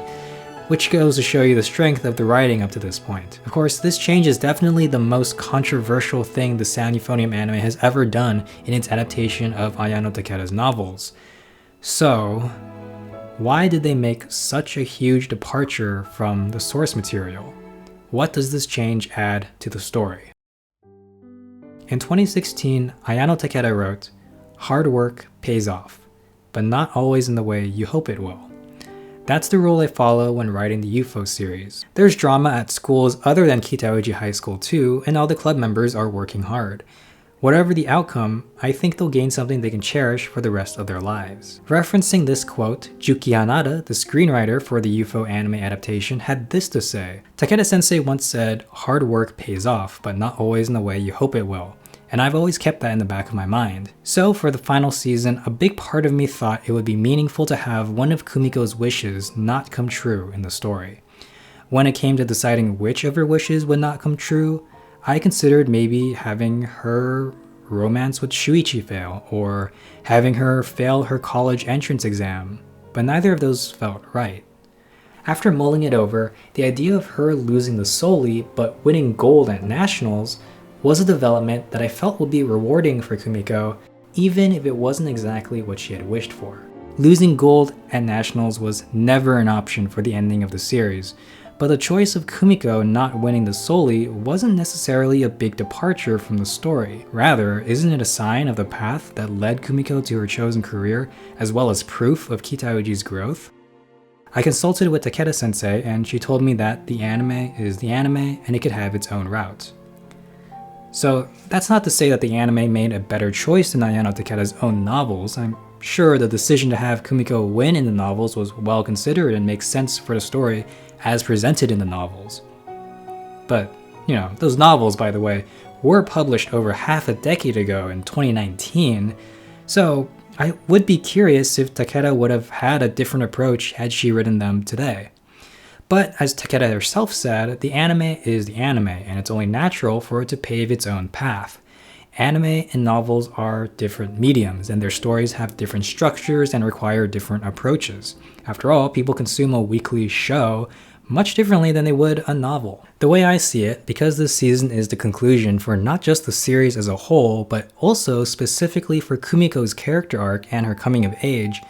Which goes to show you the strength of the writing up to this point. Of course, this change is definitely the most controversial thing the Sound Euphonium anime has ever done in its adaptation of Ayano Takeda's novels. So, why did they make such a huge departure from the source material? What does this change add to the story? In 2016, Ayano Takeda wrote, "Hard work pays off, but not always in the way you hope it will." That's the rule I follow when writing the Eupho series. There's drama at schools other than Kitauji High School too, and all the club members are working hard. Whatever the outcome, I think they'll gain something they can cherish for the rest of their lives. Referencing this quote, Juki Hanada, the screenwriter for the Eupho anime adaptation, had this to say. Takeda-sensei once said, "Hard work pays off, but not always in the way you hope it will." And I've always kept that in the back of my mind. So for the final season, a big part of me thought it would be meaningful to have one of Kumiko's wishes not come true in the story. When it came to deciding which of her wishes would not come true, I considered maybe having her romance with Shuichi fail, or having her fail her college entrance exam, but neither of those felt right. After mulling it over, the idea of her losing the soli but winning gold at nationals was a development that I felt would be rewarding for Kumiko, even if it wasn't exactly what she had wished for. Losing gold at nationals was never an option for the ending of the series, but the choice of Kumiko not winning the soli wasn't necessarily a big departure from the story. Rather, isn't it a sign of the path that led Kumiko to her chosen career, as well as proof of Kitauji's growth? I consulted with Takeda-sensei, and she told me that the anime is the anime and it could have its own route. So that's not to say that the anime made a better choice than Ayano Takeda's own novels. I'm sure the decision to have Kumiko win in the novels was well considered and makes sense for the story as presented in the novels. But, those novels, by the way, were published over half a decade ago in 2019, so I would be curious if Takeda would have had a different approach had she written them today. But as Takeda herself said, the anime is the anime, and it's only natural for it to pave its own path. Anime and novels are different mediums, and their stories have different structures and require different approaches. After all, people consume a weekly show, much differently than they would a novel. The way I see it, because this season is the conclusion for not just the series as a whole, but also specifically for Kumiko's character arc and her coming of age,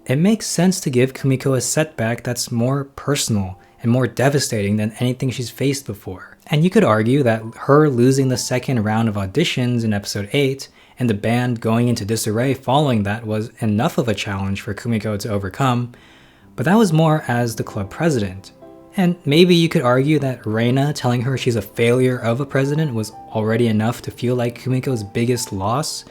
it makes sense to give Kumiko a setback that's more personal and more devastating than anything she's faced before. And you could argue that her losing the second round of auditions in episode 8 and the band going into disarray following that was enough of a challenge for Kumiko to overcome, but that was more as the club president. And maybe you could argue that Reina telling her she's a failure of a president was already enough to feel like Kumiko's biggest loss,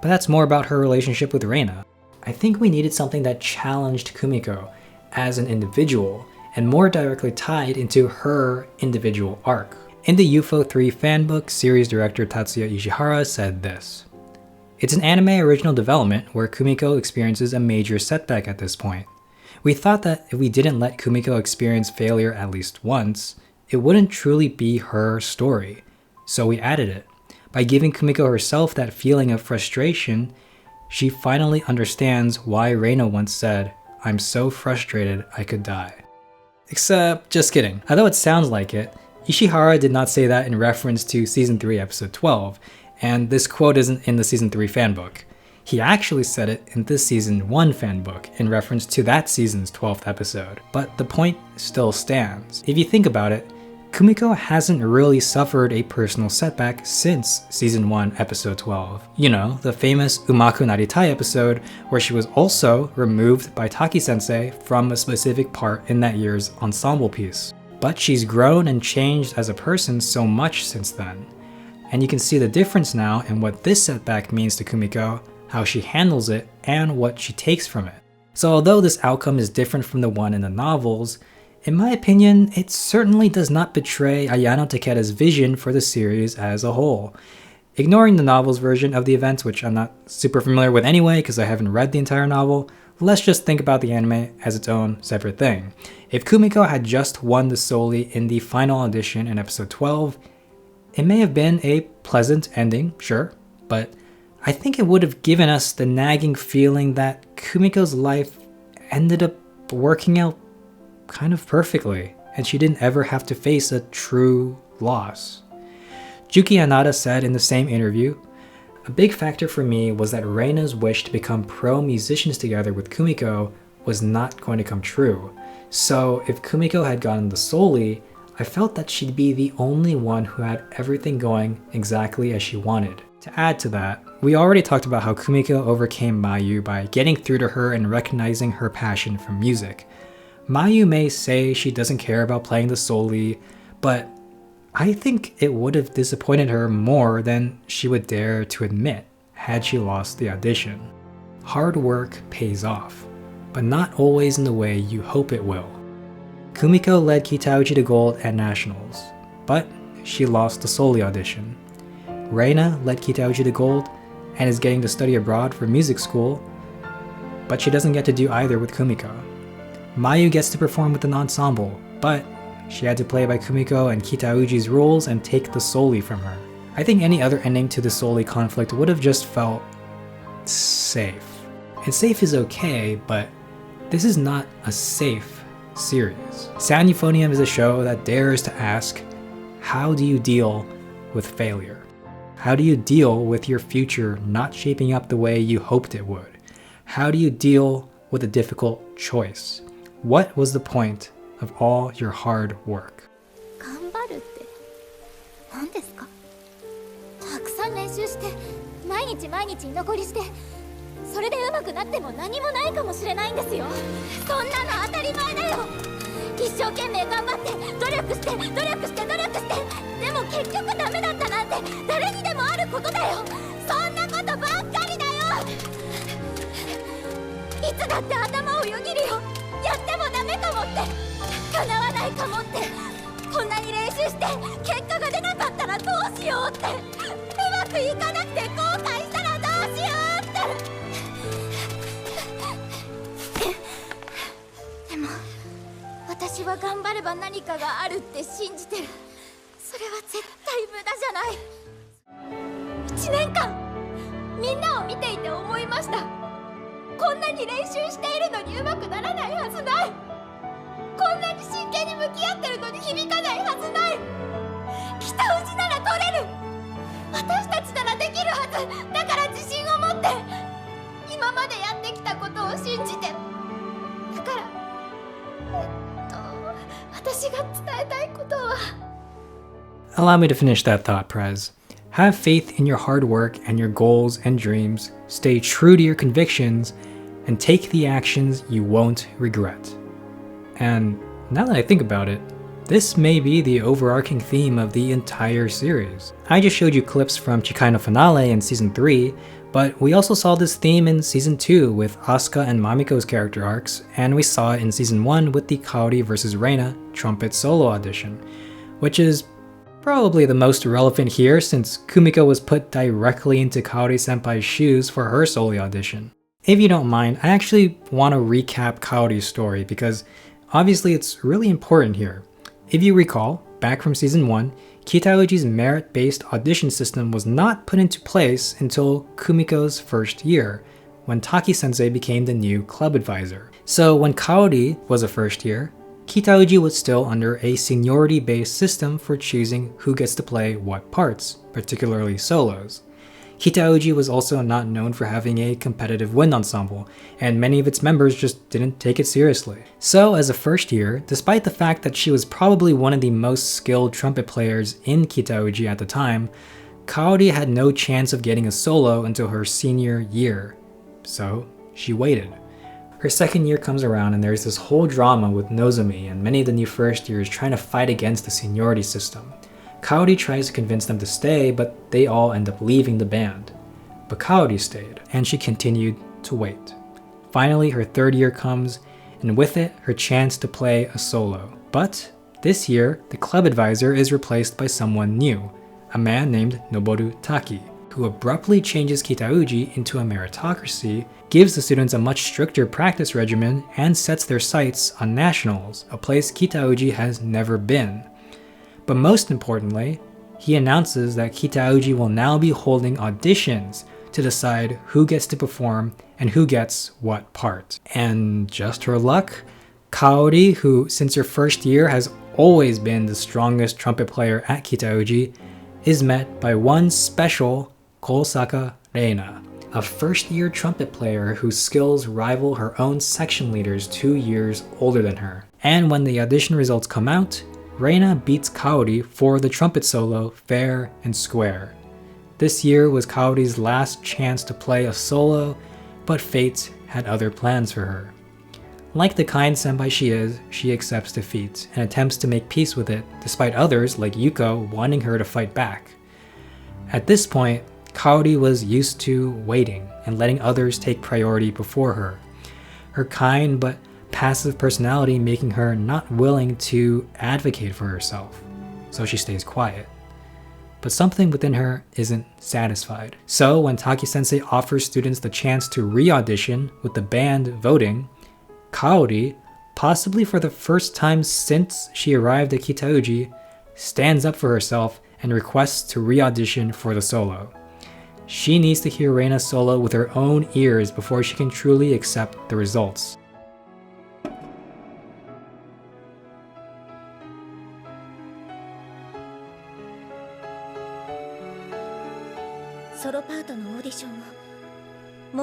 but that's more about her relationship with Reina. I think we needed something that challenged Kumiko as an individual and more directly tied into her individual arc. In the Eupho 3 fanbook, series director Tatsuya Ishihara said this: "It's an anime original development where Kumiko experiences a major setback at this point. We thought that if we didn't let Kumiko experience failure at least once, it wouldn't truly be her story. So we added it. By giving Kumiko herself that feeling of frustration, she finally understands why Reina once said, 'I'm so frustrated I could die.'" Except, just kidding. Although it sounds like it, Ishihara did not say that in reference to Season 3 Episode 12, and this quote isn't in the Season 3 fanbook. He actually said it in this Season 1 fanbook in reference to that season's 12th episode. But the point still stands. If you think about it, Kumiko hasn't really suffered a personal setback since Season 1 Episode 12. You know, the famous Umaku Naritai episode where she was also removed by Taki-sensei from a specific part in that year's ensemble piece. But she's grown and changed as a person so much since then. And you can see the difference now in what this setback means to Kumiko, how she handles it, and what she takes from it. So although this outcome is different from the one in the novels, in my opinion, it certainly does not betray Ayano Takeda's vision for the series as a whole. Ignoring the novel's version of the events, which I'm not super familiar with anyway because I haven't read the entire novel, let's just think about the anime as its own separate thing. If Kumiko had just won the Soli in the final audition in episode 12, it may have been a pleasant ending, sure, but I think it would have given us the nagging feeling that Kumiko's life ended up working out kind of perfectly, and she didn't ever have to face a true loss. Juki Hanada said in the same interview, "A big factor for me was that Reina's wish to become pro musicians together with Kumiko was not going to come true. So if Kumiko had gotten the Soli, I felt that she'd be the only one who had everything going exactly as she wanted." To add to that, we already talked about how Kumiko overcame Mayu by getting through to her and recognizing her passion for music. Mayu may say she doesn't care about playing the Soli, but I think it would have disappointed her more than she would dare to admit had she lost the audition. Hard work pays off, but not always in the way you hope it will. Kumiko led Kitauji to gold at Nationals, but she lost the Soli audition. Reina led Kitauji to gold and is getting to study abroad for music school, but she doesn't get to do either with Kumiko. Mayu gets to perform with an ensemble, but she had to play by Kumiko and Kitauji's rules and take the Soli from her. I think any other ending to the Soli conflict would have just felt safe. And safe is okay, but this is not a safe series. Sound Euphonium is a show that dares to ask, how do you deal with failure? How do you deal with your future not shaping up the way you hoped it would? How do you deal with a difficult choice? What was the point of all your hard work? 頑張るって何ですか？たくさん練習して毎日居残りしてそれで上手くなっても何もないかもしれないんですよ。そんなの当たり前だよ。一生懸命頑張って努力してでも結局ダメだったなんて誰にでもあることだよ。そんなことばっかりだよ。いつだって頭をよぎるよ。やってもダメかもって叶わないかもってこんなに練習して結果が出なかったらどうしようってうまくいかなくて後悔したらどうしようってでも私は頑張れば何かがあるって信じてる。それは絶対無駄じゃない。1年間みんなを見ていて思いました。こんなに練習しているのに上手くならないはずない。こんなに真剣に向き合ってるのに響かないはずない。北宇治なら取れる。私たちならできるはず。だから自信を持って今までやってきたことを信じて。だから私が伝えたいことは。 Allow me to finish that thought, Prez. Have faith in your hard work and your goals and dreams, stay true to your convictions, and take the actions you won't regret. And now that I think about it, this may be the overarching theme of the entire series. I just showed you clips from Chikai no Finale in Season 3, but we also saw this theme in Season 2 with Asuka and Mamiko's character arcs, and we saw it in Season 1 with the Kaori vs. Reina trumpet solo audition, which is probably the most relevant here since Kumiko was put directly into Kaori-senpai's shoes for her solo audition. If you don't mind, I actually want to recap Kaori's story because obviously it's really important here. If you recall, back from Season 1, Kitauji's merit-based audition system was not put into place until Kumiko's first year, when Taki-sensei became the new club advisor. So when Kaori was a first year, Kitauji was still under a seniority-based system for choosing who gets to play what parts, particularly solos. Kitauji was also not known for having a competitive wind ensemble, and many of its members just didn't take it seriously. So as a first year, despite the fact that she was probably one of the most skilled trumpet players in Kitauji at the time, Kaori had no chance of getting a solo until her senior year. So she waited. Her second year comes around and there's this whole drama with Nozomi and many of the new first years trying to fight against the seniority system. Kaori tries to convince them to stay, but they all end up leaving the band. But Kaori stayed, and she continued to wait. Finally, her third year comes, and with it, her chance to play a solo. But this year, the club advisor is replaced by someone new, a man named Noboru Taki, who abruptly changes Kitauji into a meritocracy, gives the students a much stricter practice regimen, and sets their sights on nationals, a place Kitauji has never been. But most importantly, he announces that Kitauji will now be holding auditions to decide who gets to perform and who gets what part. And just her luck, Kaori, who since her first year has always been the strongest trumpet player at Kitauji, is met by one special Kosaka Reina, a first-year trumpet player whose skills rival her own section leaders 2 years older than her. And when the audition results come out, Reina beats Kaori for the trumpet solo fair and square. This year was Kaori's last chance to play a solo, but fate had other plans for her. Like the kind senpai she is, she accepts defeat and attempts to make peace with it, despite others like Yuko wanting her to fight back. At this point, Kaori was used to waiting and letting others take priority before her. Her kind but passive personality making her not willing to advocate for herself, so she stays quiet. But something within her isn't satisfied. So when Taki-sensei offers students the chance to re-audition with the band voting, Kaori, possibly for the first time since she arrived at Kitauji, stands up for herself and requests to re-audition for the solo. She needs to hear Reina's solo with her own ears before she can truly accept the results. ソロパートのオーディションを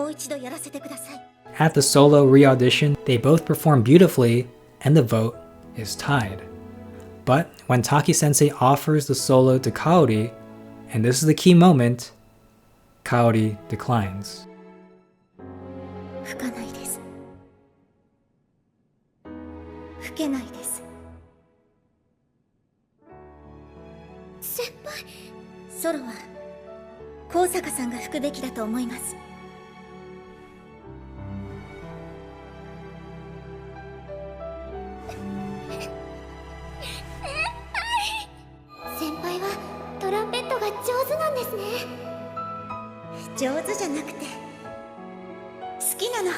もう一度やらせてください。 At the solo re-audition, they both perform beautifully, and the vote is tied. But when Taki-sensei offers the solo to Kaori, and this is the key moment, Kaori declines. 吹かないです。吹けないです。先輩、ソロは高坂さんが吹くべきだと思います。先輩はトランペットが上手なんですね。上手じゃなくて好きなの。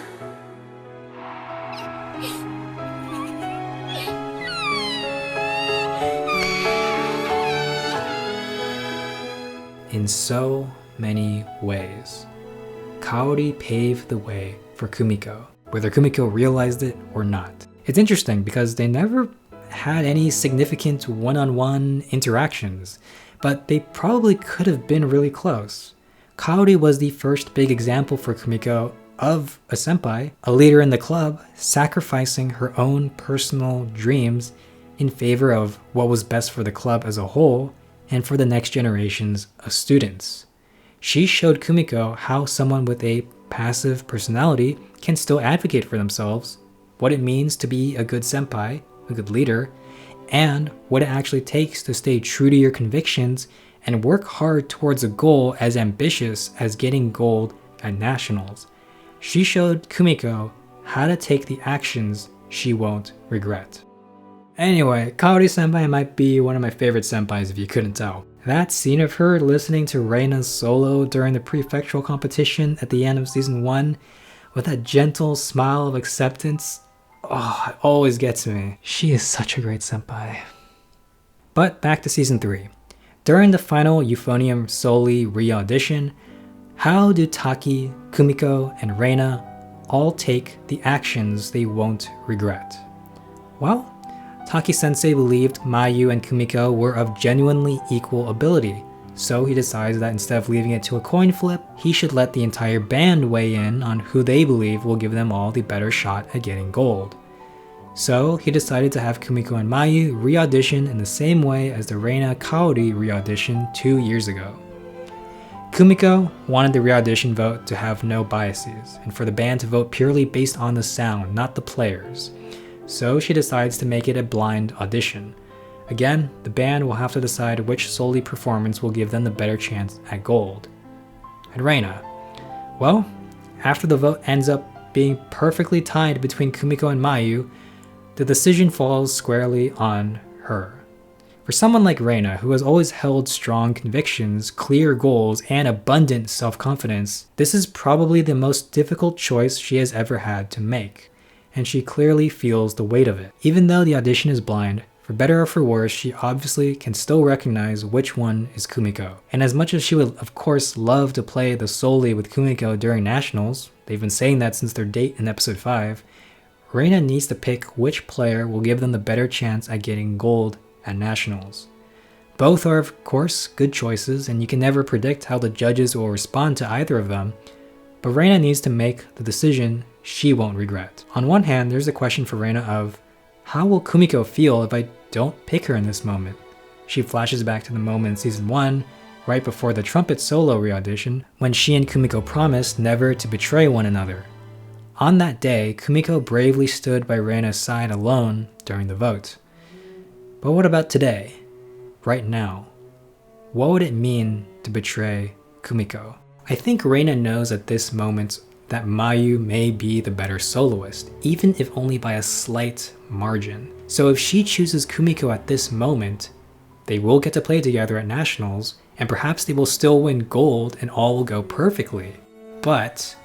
In so many ways, Kaori paved the way for Kumiko, whether Kumiko realized it or not. It's interesting because they never had any significant one-on-one interactions, but they probably could have been really close. Kaori was the first big example for Kumiko of a senpai, a leader in the club, sacrificing her own personal dreams in favor of what was best for the club as a whole and for the next generations of students. She showed Kumiko how someone with a passive personality can still advocate for themselves, what it means to be a good senpai, a good leader, and what it actually takes to stay true to your convictions and work hard towards a goal as ambitious as getting gold at nationals. She showed Kumiko how to take the actions she won't regret. Anyway, Kaori senpai might be one of my favorite senpais if you couldn't tell. That scene of her listening to Reina's solo during the prefectural competition at the end of season 1 with that gentle smile of acceptance, it always gets me. She is such a great senpai. But back to season 3. During the final Euphonium Soli re-audition, how do Taki, Kumiko, and Reina all take the actions they won't regret? Well, Taki-sensei believed Mayu and Kumiko were of genuinely equal ability, so he decides that instead of leaving it to a coin flip, he should let the entire band weigh in on who they believe will give them all the better shot at getting gold. So he decided to have Kumiko and Mayu re-audition in the same way as the Reina Kaori re-audition 2 years ago. Kumiko wanted the re-audition vote to have no biases, and for the band to vote purely based on the sound, not the players. So she decides to make it a blind audition. Again, the band will have to decide which Soli performance will give them the better chance at gold. And Reina, well, after the vote ends up being perfectly tied between Kumiko and Mayu, the decision falls squarely on her. For someone like Reina, who has always held strong convictions, clear goals, and abundant self-confidence, this is probably the most difficult choice she has ever had to make, and she clearly feels the weight of it. Even though the audition is blind, for better or for worse, she obviously can still recognize which one is Kumiko. And as much as she would of course love to play the Soli with Kumiko during nationals, they've been saying that since their date in episode 5, Reina needs to pick which player will give them the better chance at getting gold at nationals. Both are of course good choices, and you can never predict how the judges will respond to either of them, but Reina needs to make the decision she won't regret. On one hand, there's the question for Reina of, how will Kumiko feel if I don't pick her in this moment? She flashes back to the moment in season 1, right before the trumpet solo re-audition, when she and Kumiko promised never to betray one another. On that day, Kumiko bravely stood by Reina's side alone during the vote. But what about today? Right now? What would it mean to betray Kumiko? I think Reina knows at this moment that Mayu may be the better soloist, even if only by a slight margin. So if she chooses Kumiko at this moment, they will get to play together at nationals, and perhaps they will still win gold and all will go perfectly. But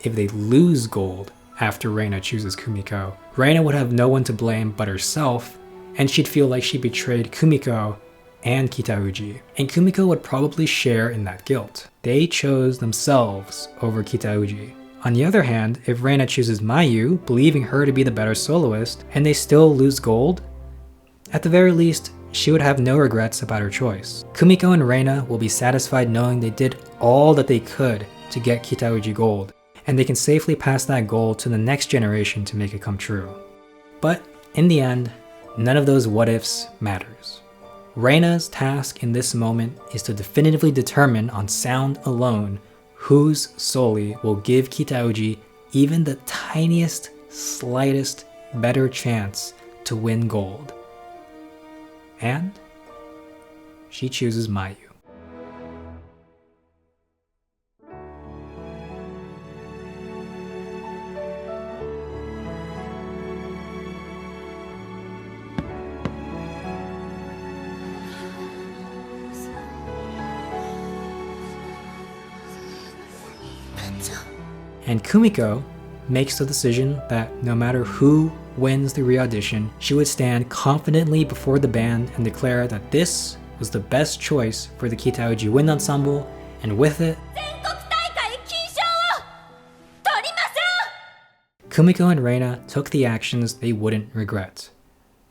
if they lose gold after Reina chooses Kumiko, Reina would have no one to blame but herself, and she'd feel like she betrayed Kumiko and Kitauji, and Kumiko would probably share in that guilt. They chose themselves over Kitauji. On the other hand, if Reina chooses Mayu, believing her to be the better soloist, and they still lose gold, at the very least, she would have no regrets about her choice. Kumiko and Reina will be satisfied knowing they did all that they could to get Kitauji gold, and they can safely pass that goal to the next generation to make it come true. But in the end, none of those what-ifs matters. Reina's task in this moment is to definitively determine on sound alone whose Soli will give Kitauji even the tiniest, slightest, better chance to win gold. And she chooses Mayu. And Kumiko makes the decision that no matter who wins the re-audition, she would stand confidently before the band and declare that this was the best choice for the Kitauji Wind Ensemble, and with it, Kumiko and Reina took the actions they wouldn't regret.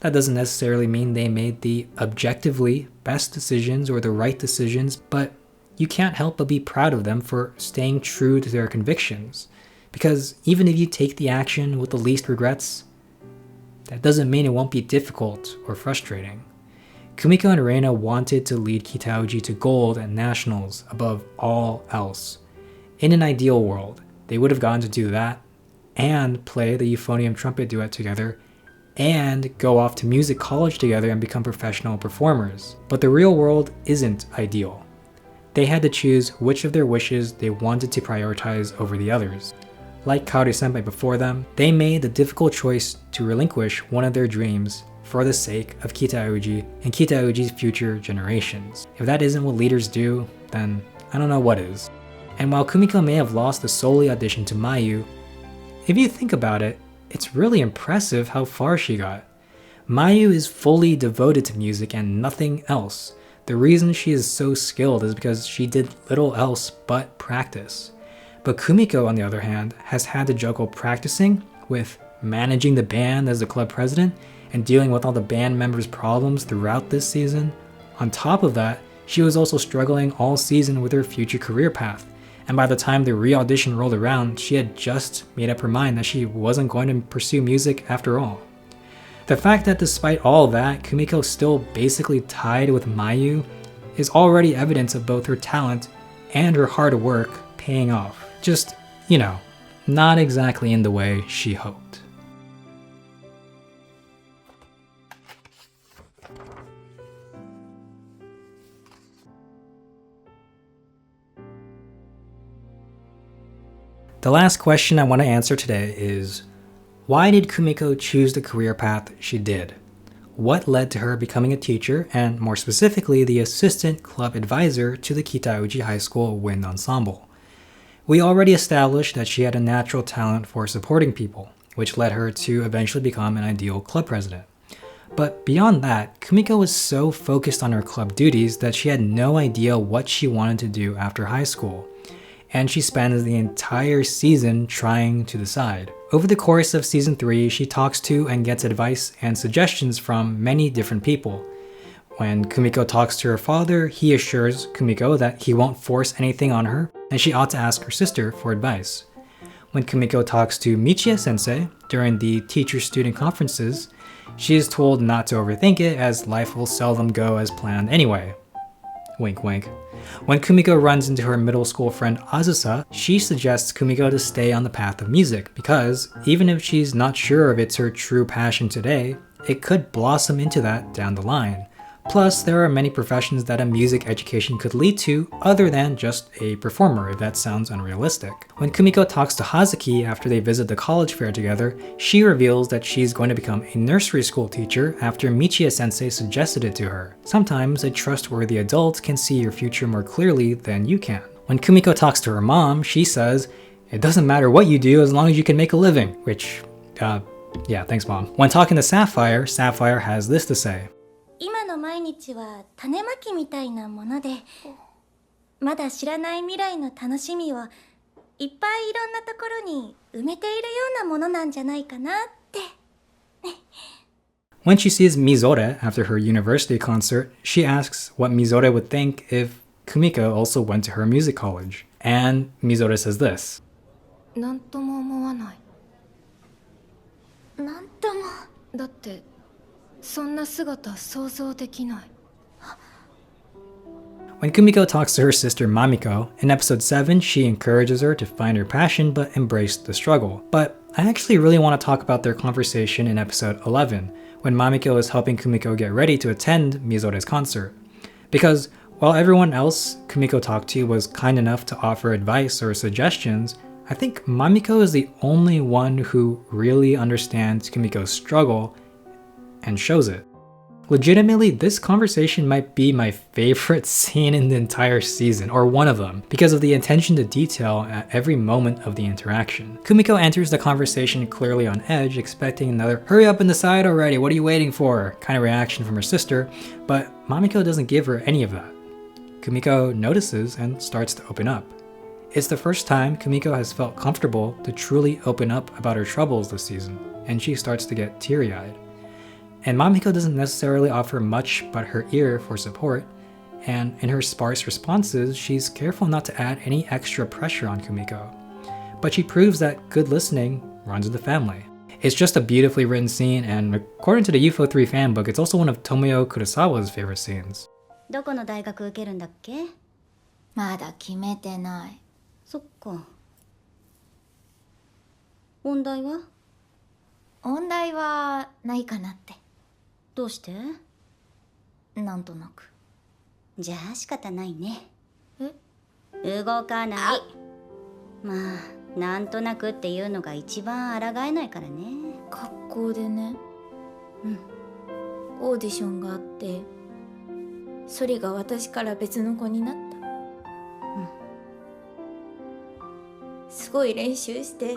That doesn't necessarily mean they made the objectively best decisions or the right decisions, but you can't help but be proud of them for staying true to their convictions. Because even if you take the action with the least regrets, that doesn't mean it won't be difficult or frustrating. Kumiko and Reina wanted to lead Kitaoji to gold at nationals above all else. In an ideal world, they would have gotten to do that and play the Euphonium trumpet duet together and go off to music college together and become professional performers. But the real world isn't ideal. They had to choose which of their wishes they wanted to prioritize over the others. Like Kaori-senpai before them, they made the difficult choice to relinquish one of their dreams for the sake of Kitaoji and Kitaoji's future generations. If that isn't what leaders do, then I don't know what is. And while Kumiko may have lost the Soli audition to Mayu, if you think about it, it's really impressive how far she got. Mayu is fully devoted to music and nothing else. The reason she is so skilled is because she did little else but practice. But Kumiko, on the other hand, has had to juggle practicing with managing the band as the club president and dealing with all the band members' problems throughout this season. On top of that, she was also struggling all season with her future career path. And by the time the re-audition rolled around, she had just made up her mind that she wasn't going to pursue music after all. The fact that despite all that, Kumiko still basically tied with Mayu is already evidence of both her talent and her hard work paying off. Just, not exactly in the way she hoped. The last question I want to answer today is, why did Kumiko choose the career path she did? What led to her becoming a teacher, and more specifically, the assistant club advisor to the Kitaoji High School Wind Ensemble? We already established that she had a natural talent for supporting people, which led her to eventually become an ideal club president. But beyond that, Kumiko was so focused on her club duties that she had no idea what she wanted to do after high school. And she spends the entire season trying to decide. Over the course of season 3, she talks to and gets advice and suggestions from many different people. When Kumiko talks to her father, he assures Kumiko that he won't force anything on her, and she ought to ask her sister for advice. When Kumiko talks to Michie-sensei during the teacher-student conferences, she is told not to overthink it as life will seldom go as planned anyway. Wink wink. When Kumiko runs into her middle school friend Azusa, she suggests Kumiko to stay on the path of music because even if she's not sure if it's her true passion today, it could blossom into that down the line. Plus, there are many professions that a music education could lead to other than just a performer, if that sounds unrealistic. When Kumiko talks to Hazuki after they visit the college fair together, she reveals that she's going to become a nursery school teacher after Michie-sensei suggested it to her. Sometimes a trustworthy adult can see your future more clearly than you can. When Kumiko talks to her mom, she says, "It doesn't matter what you do as long as you can make a living," which, yeah, thanks mom. When talking to Sapphire, Sapphire has this to say. 今の毎日は種まきみたいなもので、まだ知らない未来の楽しみをいっぱいいろんなところに埋めているようなものなんじゃないかなって。When she sees Mizore after her university concert, she asks what Mizore would think if Kumiko also went to her music college. And Mizore says this. なんとも思わない。なんとも。だってそんな姿想像できない。When Kumiko talks to her sister Mamiko, in episode 7, she encourages her to find her passion but embrace the struggle. But I actually really want to talk about their conversation in episode 11, when Mamiko is helping Kumiko get ready to attend Mizore's concert. Because while everyone else Kumiko talked to was kind enough to offer advice or suggestions, I think Mamiko is the only one who really understands Kumiko's struggle and shows it. Legitimately, this conversation might be my favorite scene in the entire season, or one of them, because of the attention to detail at every moment of the interaction. Kumiko enters the conversation clearly on edge, expecting another "hurry up and decide already, what are you waiting for?" kind of reaction from her sister, but Mamiko doesn't give her any of that. Kumiko notices and starts to open up. It's the first time Kumiko has felt comfortable to truly open up about her troubles this season, and she starts to get teary-eyed. And Mamiko doesn't necessarily offer much but her ear for support, and in her sparse responses, she's careful not to add any extra pressure on Kumiko. But she proves that good listening runs in the family. It's just a beautifully written scene, and according to the Eupho 3 fanbook, it's also one of Tomoyo Kurosawa's favorite scenes. どこの大学受けるんだっけ？まだ決めてない。そっか。音大は？音大はないかなって。どうして？なんとなく。じゃあ仕方ないね。え？動かない。まあ、なんとなくっていうのが一番抗えないからね。学校でね。オーディションがあって、ソリが私から別の子になった。すごい練習して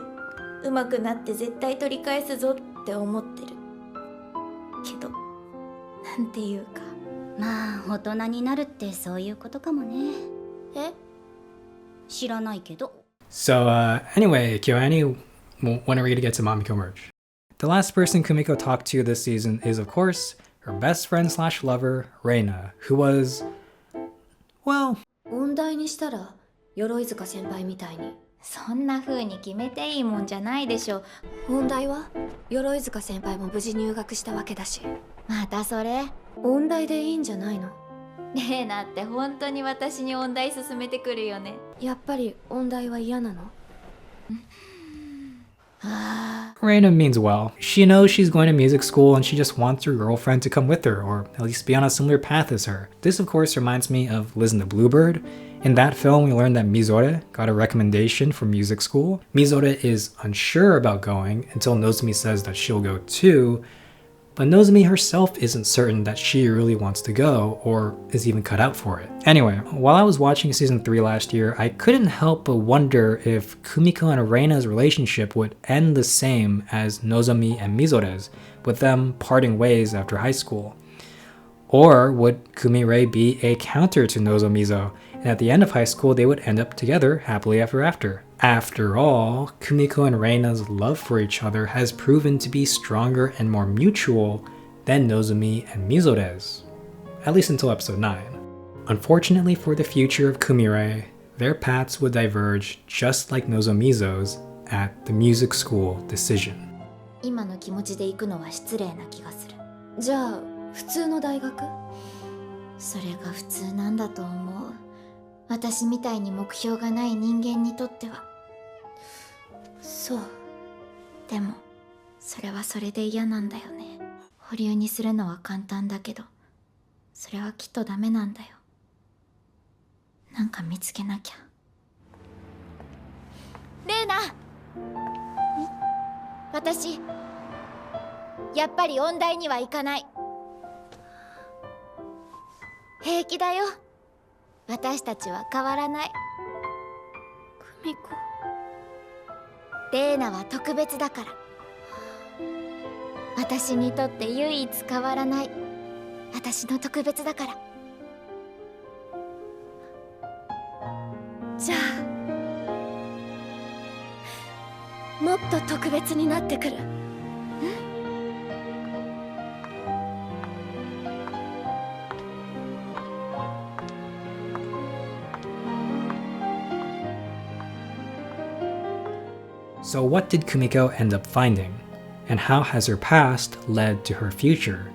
上手くなって絶対取り返すぞって思ってるけど、なんていうか、まあ大人になるってそういうことかもね。え？知らないけど。 So anyway, KyoAni, when are we gonna get to Mamiko merch? The last person Kumiko talked to this season is, of course, her best friend slash lover, Reina, who was, well... 音大にしたら鎧塚先輩みたいに。そんな風に決めていいもんじゃないでしょ。音大は鎧塚先輩も無事入学したわけだし。またそれ音大でいいんじゃないの？レイナって本当に私に音大勧めてくるよね。やっぱり音大は嫌なのReina means well. She knows she's going to music school and she just wants her girlfriend to come with her, or at least be on a similar path as her. This of course reminds me of Liz and the Bluebird. In that film, we learned that Mizore got a recommendation for music school. Mizore is unsure about going until Nozomi says that she'll go too, but Nozomi herself isn't certain that she really wants to go or is even cut out for it. Anyway, while I was watching season 3 last year, I couldn't help but wonder if Kumiko and Reina's relationship would end the same as Nozomi and Mizore's, with them parting ways after high school. Or would Kumire be a counter to Nozomizo, and at the end of high school they would end up together happily ever after? After all, Kumiko and Reina's love for each other has proven to be stronger and more mutual than Nozomi and Mizore's, at least until episode 9. Unfortunately for the future of Kumire, their paths would diverge just like Nozomizo's at the music school decision. 今の気持ちで行くのは失礼な気がする。じゃあ普通の大学？それが普通なんだと思う。私みたいに目標がない人間にとっては。そう。でもそれはそれで嫌なんだよね。保留にするのは簡単だけど、それはきっとダメなんだよ。なんか見つけなきゃ。レイナ！私やっぱり音大には行かない。平気だよ。私たちは変わらない。クミコ。レイナは特別だから。私にとって唯一変わらない。私の特別だから。じゃあもっと特別になってくる。So what did Kumiko end up finding? And how has her past led to her future?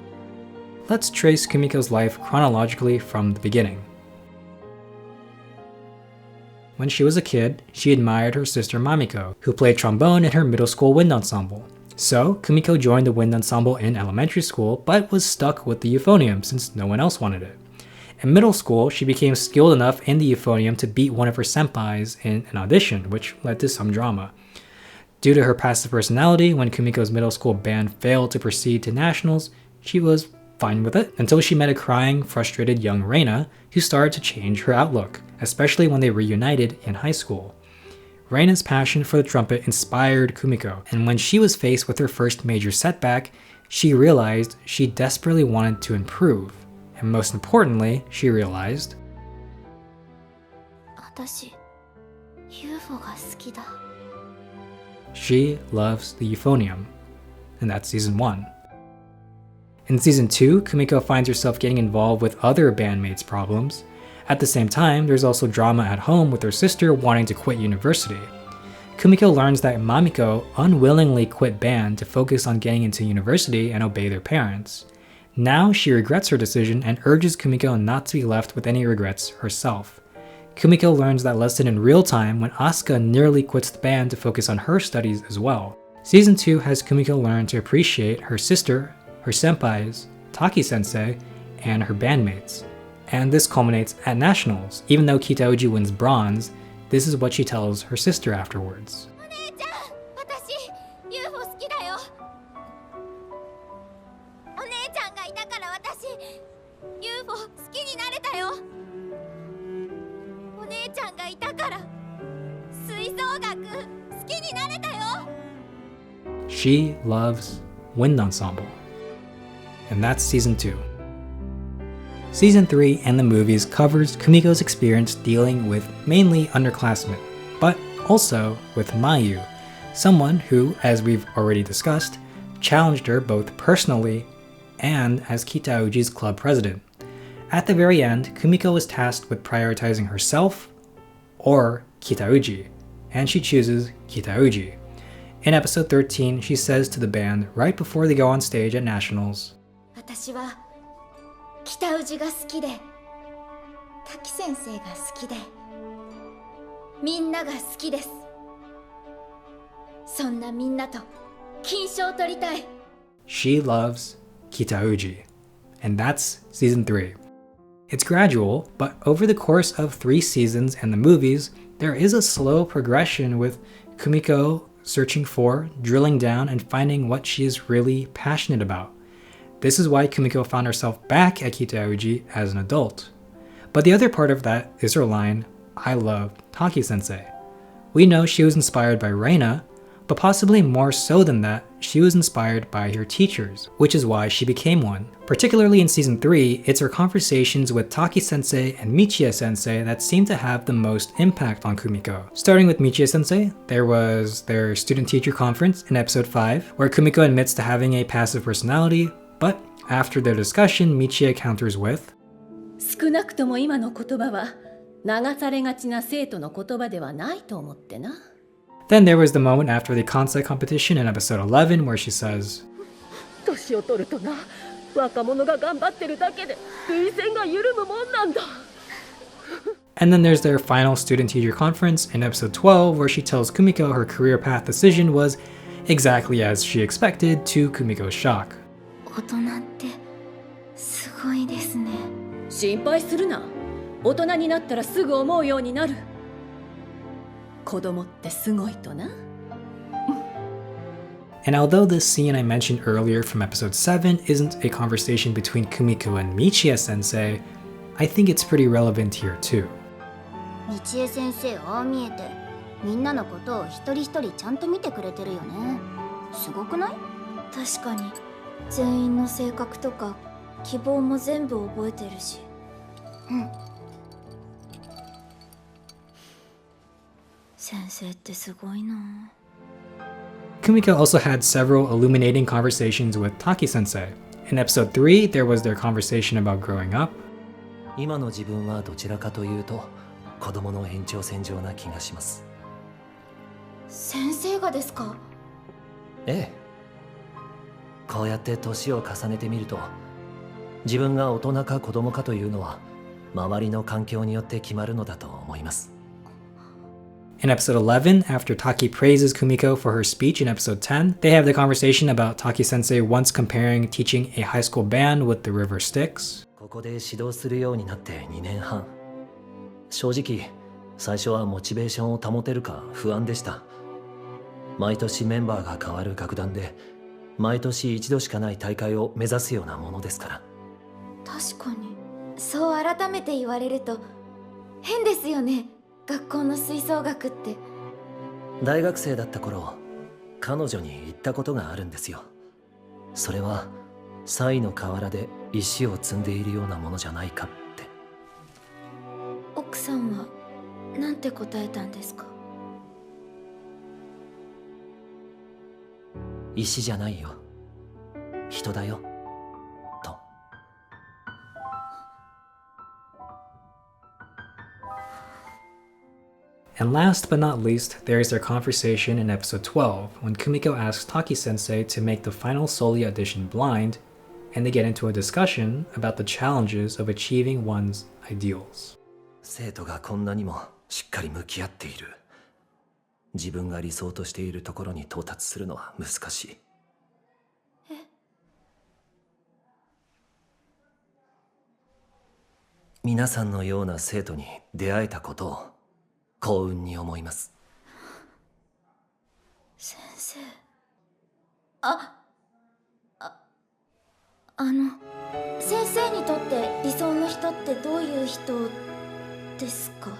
Let's trace Kumiko's life chronologically from the beginning. When she was a kid, she admired her sister Mamiko, who played trombone in her middle school wind ensemble. So, Kumiko joined the wind ensemble in elementary school, but was stuck with the euphonium since no one else wanted it. In middle school, she became skilled enough in the euphonium to beat one of her senpais in an audition, which led to some drama. Due to her passive personality, when Kumiko's middle school band failed to proceed to nationals, she was fine with it until she met a crying, frustrated young Reina who started to change her outlook, especially when they reunited in high school. Reina's passion for the trumpet inspired Kumiko, and when she was faced with her first major setback, she realized she desperately wanted to improve. And most importantly, she realized, 私、UFO が好きだ。 she loves the euphonium. And that's season 1. In season 2, Kumiko finds herself getting involved with other bandmates' problems. At the same time, there's also drama at home with her sister wanting to quit university. Kumiko learns that Mamiko unwillingly quit band to focus on getting into university and obey their parents. Now she regrets her decision and urges Kumiko not to be left with any regrets herself. Kumiko learns that lesson in real time when Asuka nearly quits the band to focus on her studies as well. Season 2 has Kumiko learn to appreciate her sister, her senpais, Taki-sensei, and her bandmates. And this culminates at Nationals. Even though Kitauji wins bronze, this is what she tells her sister afterwards. お姉ちゃん、私 UFO 好きだよ。お姉ちゃんがいたから私 UFO 好きになれたよ。お姉ちゃんがいたから吹奏楽好きになれたよ。 She loves wind ensemble. And that's season 2. Season 3 and the movies covers Kumiko's experience dealing with mainly underclassmen, but also with Mayu, someone who, as we've already discussed, challenged her both personally and as Kitauji's club president. At the very end, Kumiko was tasked with prioritizing herself or Kitauji, and she chooses Kitauji. In episode 13, she says to the band right before they go on stage at Nationals, 私は北氏が好きで滝先生が好きでみんなが好きです。そんなみんなと金賞を取りたい。 She loves Kitauji. And that's season 3. It's gradual, but over the course of 3 seasons and the movies, there is a slow progression with Kumiko searching for, drilling down, and finding what she is really passionate about. This is why Kumiko found herself back at Kitauji as an adult. But the other part of that is her line, I love Taki-sensei. We know she was inspired by Reina, but possibly more so than that, she was inspired by her teachers, which is why she became one. Particularly in season 3, it's her conversations with Taki-sensei and Michie-sensei that seem to have the most impact on Kumiko. Starting with Michie-sensei, there was their student-teacher conference in episode 5, where Kumiko admits to having a passive personality, but after their discussion, Michie counters with, 少なくとも今の言葉は流されがちな生徒の言葉ではないと思ってな。 Then there was the moment after the kansai competition in episode 11 where she says, 年を取るとな、若者が頑張ってるだけで涙腺が緩むもんなんだ。 And then there's their final student-teacher conference in episode 12 where she tells Kumiko her career path decision was exactly as she expected, to Kumiko's shock. 大人ってすごいですね。心配するな。大人になったらすぐ思うようになる。子供ってすごいとな。 And although this scene I mentioned earlier from episode 7 isn't a conversation between Kumiko and Michie-sensei, I think it's pretty relevant here too. 道枝先生ああ見えてみんなのことを一人一人ちゃんと見てくれてるよね。すごくない？確かに全員の性格とか希望も全部覚えてるし。うん。先生ってすごいな。 Kumiko also had several illuminating conversations with Taki-sensei. In episode 3, there was their conversation about growing up. 今の自分はどちらかというと子供の延長線上な気がします。先生がですか？ええ。こうやって年を重ねてみると、自分が大人か子供かというのは周りの環境によって決まるのだと思います。 In episode 11, after Taki praises Kumiko for her speech in episode 10, they have the conversation about Taki-sensei once comparing teaching a high school band with the River Styx. ここで指導するようになって2年半。正直、最初はモチベーションを保てるか不安でした。毎年メンバーが変わる楽団で、毎年一度しかない大会を目指すようなものですから。確かに。そう改めて言われると変ですよね。学校の吹奏楽って。大学生だった頃、彼女に言ったことがあるんですよ。それはサイの河原で石を積んでいるようなものじゃないかって。奥さんはなんて答えたんですか？石じゃないよ。人だよ。And last but not least, there is their conversation in episode 12, when Kumiko asks Taki-sensei to make the final Soli audition blind, and they get into a discussion about the challenges of achieving one's ideals. 生徒がこんなにもしっかり向き合っている。自分が理想としているところに到達するのは難しい。皆さんのような生徒に出会えたことを幸運に思います。先生。先生にとって理想の人ってどういう人ですか？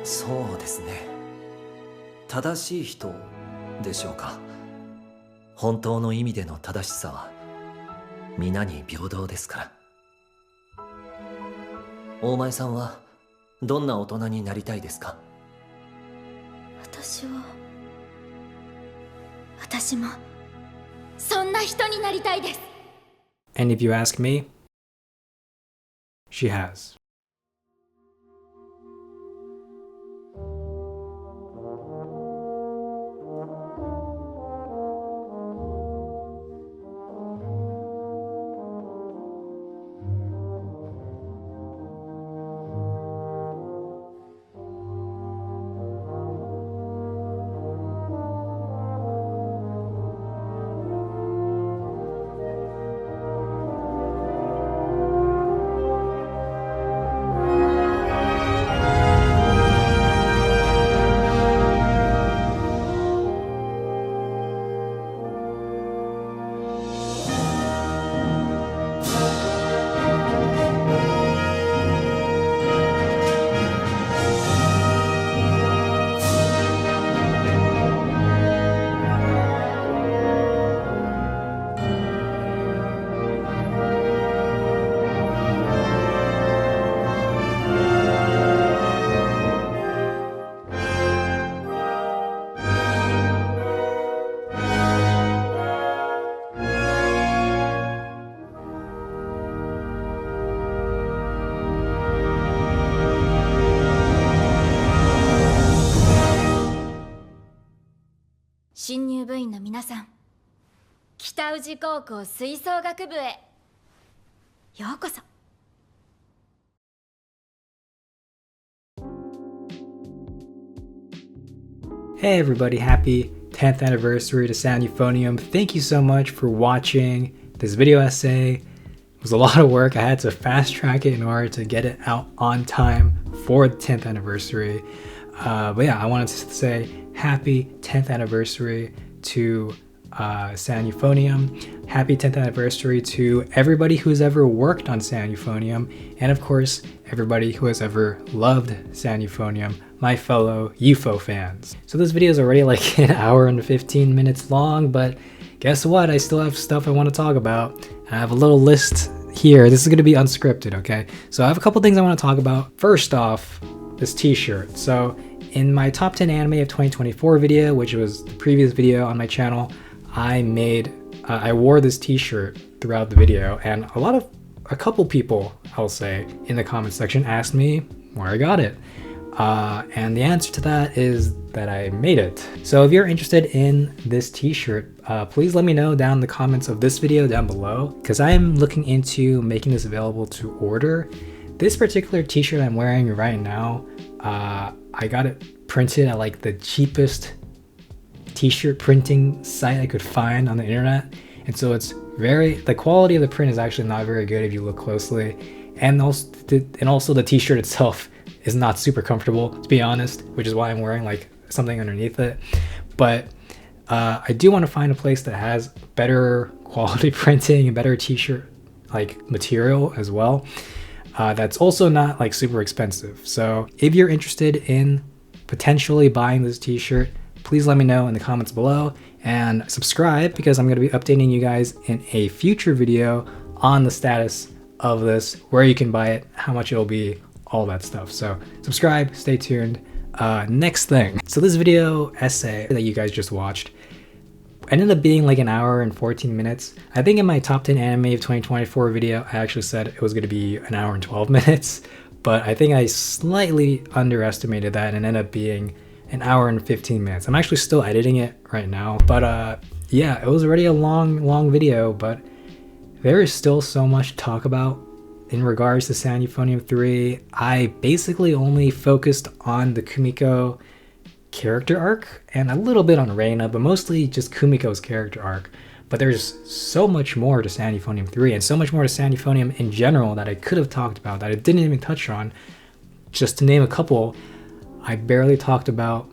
そうですね。正しい人でしょうか。本当の意味での正しさは皆に平等ですから。大前さんはどんな大人になりたいですか？私もそんな人になりたいです。 And if you ask me, she has.新入部員の皆さん、北宇治高校吹奏楽部へようこそ。Hey everybody, happy 10th anniversary to Sound Euphonium. Thank you so much for watching this video essay. It was a lot of work. I had to fast track it in order to get it out on time for the 10th anniversary. But yeah, I wanted to say happy 10th anniversary to Sound Euphonium. Happy 10th anniversary to everybody who's ever worked on Sound Euphonium, and of course, everybody who has ever loved Sound Euphonium, my fellow Eupho fans. So this video is already like an hour and 15 minutes long, but guess what? I still have stuff I want to talk about. I have a little list here. This is going to be unscripted, okay? So I have a couple things I want to talk about. First off, this t-shirt. So in my top 10 anime of 2024 video, which was the previous video on my channel, I wore this t-shirt throughout the video, and a couple people, I'll say, in the comment section asked me where I got it. And the answer to that is that I made it. So if you're interested in this t-shirt, please let me know down in the comments of this video down below, because I am looking into making this available to order. This particular t-shirt I'm wearing right now, I got it printed at like the cheapest t-shirt printing site I could find on the internet, and so the quality of the print is actually not very good if you look closely, and also the t-shirt itself is not super comfortable, to be honest, which is why I'm wearing like something underneath it. But I do want to find a place that has better quality printing and better t-shirt like material as well, that's also not like super expensive. So if you're interested in potentially buying this t-shirt, please let me know in the comments below, and subscribe, because I'm going to be updating you guys in a future video on the status of this, where you can buy it, how much it'll be, all that stuff. So subscribe, stay tuned. Next thing, so this video essay that you guys just watched ended up being like an hour and 14 minutes. I think in my top 10 anime of 2024 video, I actually said it was going to be an hour and 12 minutes, but I think I slightly underestimated that and ended up being an hour and 15 minutes. I'm actually still editing it right now, but yeah, it was already a long video, but there is still so much to talk about in regards to San Euphonium 3. I basically only focused on the Kumiko character arc and a little bit on Reina, but mostly just Kumiko's character arc. But there's so much more to San Euphonium 3 and so much more to San Euphonium in general that I could have talked about that I didn't even touch on. Just to name a couple, I barely talked about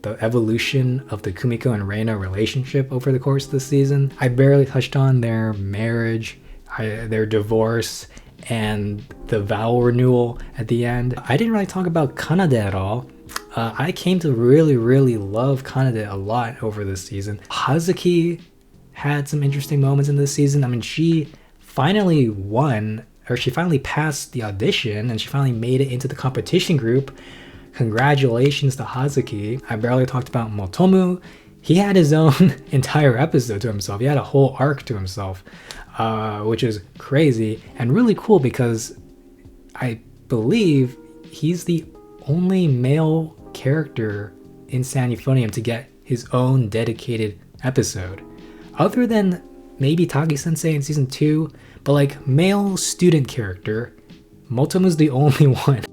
the evolution of the Kumiko and Reina relationship over the course of the season. I barely touched on their marriage, their divorce, and the vow renewal at the end. I didn't really talk about Kanade at all. I came to really love Kanade a lot over this season. Hazuki had some interesting moments in this season. I mean, she finally won, or she finally passed the audition, and she finally made it into the competition group. Congratulations to Hazuki. I barely talked about Motomu. He had his own entire episode to himself. He had a whole arc to himself, which is crazy and really cool because I believe he's the only male character in San Euphonium to get his own dedicated episode. Other than maybe Taki-sensei in season 2, but like male student character, Motomu's the only one.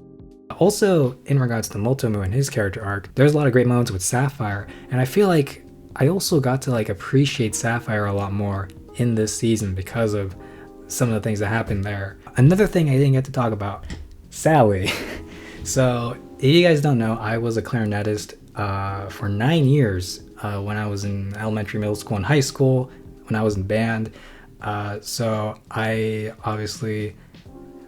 Also, in regards to Motomu and his character arc, there's a lot of great moments with Sapphire, and I feel like I also got to like appreciate Sapphire a lot more in this season because of some of the things that happened there. Another thing I didn't get to talk about, Sally. So, if you guys don't know, I was a clarinetist for 9 years when I was in elementary, middle school, and high school, when I was in band. So I obviously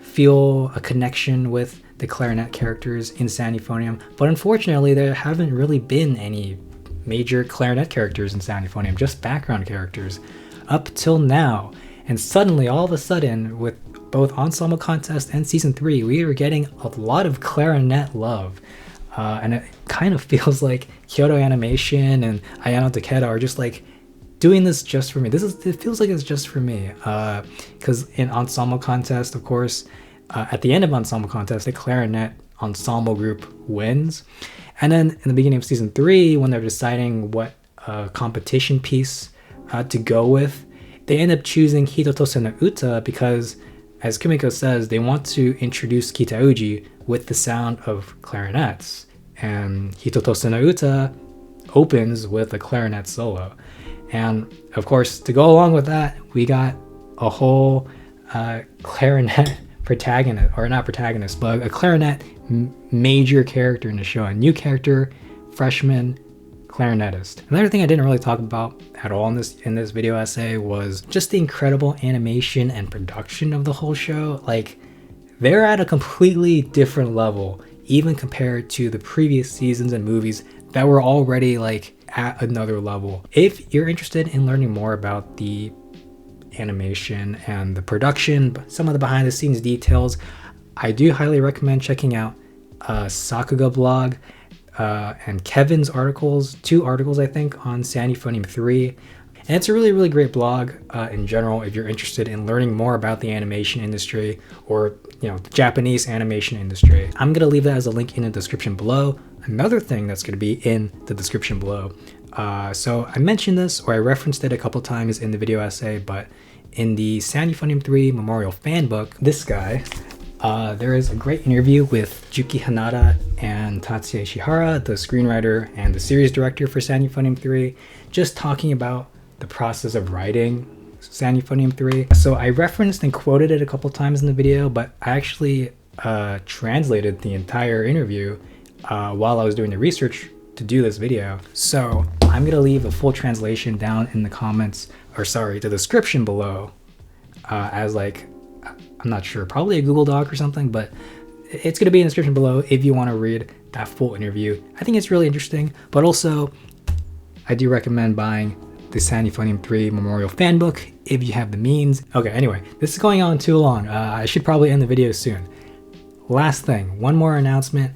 feel a connection with the clarinet characters in San Euphonium, but unfortunately there haven't really been any major clarinet characters in San Euphonium, just background characters up till now. And suddenly, all of a sudden, with both Ensemble Contest and Season 3, we are getting a lot of clarinet love. And it kind of feels like Kyoto Animation and Ayano Takeda are just like doing this just for me. It feels like it's just for me. Because in Ensemble Contest, of course, at the end of Ensemble Contest, the clarinet ensemble group wins. And then in the beginning of Season 3, when they're deciding what competition piece to go with, they end up choosing Hitotose no Uta because, as Kumiko says, they want to introduce Kitauji with the sound of clarinets. And Hitotose no Uta opens with a clarinet solo. And of course, to go along with that, we got a whole clarinet protagonist, or not protagonist, but a clarinet major character in the show, a new character, freshman clarinetist. Another thing I didn't really talk about at all in this video essay was just the incredible animation and production of the whole show. Like, they're at a completely different level, even compared to the previous seasons and movies that were already like at another level. If you're interested in learning more about the animation and the production, some of the behind the scenes details, I do highly recommend checking out Sakuga blog and Kevin's articles, 2 articles I think on San Euphonium 3. And it's a really great blog in general if you're interested in learning more about the animation industry, or the Japanese animation industry. I'm gonna leave that as a link in the description below. Another thing that's gonna be in the description below. So I mentioned this, or I referenced it a couple times in the video essay, but in the San Euphonium 3 Memorial Fan Book, this guy, there is a great interview with Juki Hanada and Tatsuya Ishihara, the screenwriter and the series director for San Euphonium 3, just talking about the process of writing San Euphonium 3. So I referenced and quoted it a couple times in the video, but I actually translated the entire interview while I was doing the research to do this video. So I'm gonna leave a full translation down in the comments, or sorry, the description below, as like, I'm not sure, probably a Google Doc or something, but it's gonna be in the description below if you wanna read that full interview. I think it's really interesting, but also I do recommend buying the San Euphonium 3 Memorial Fan Book if you have the means. Okay, anyway, this is going on too long. I should probably end the video soon. Last thing, one more announcement.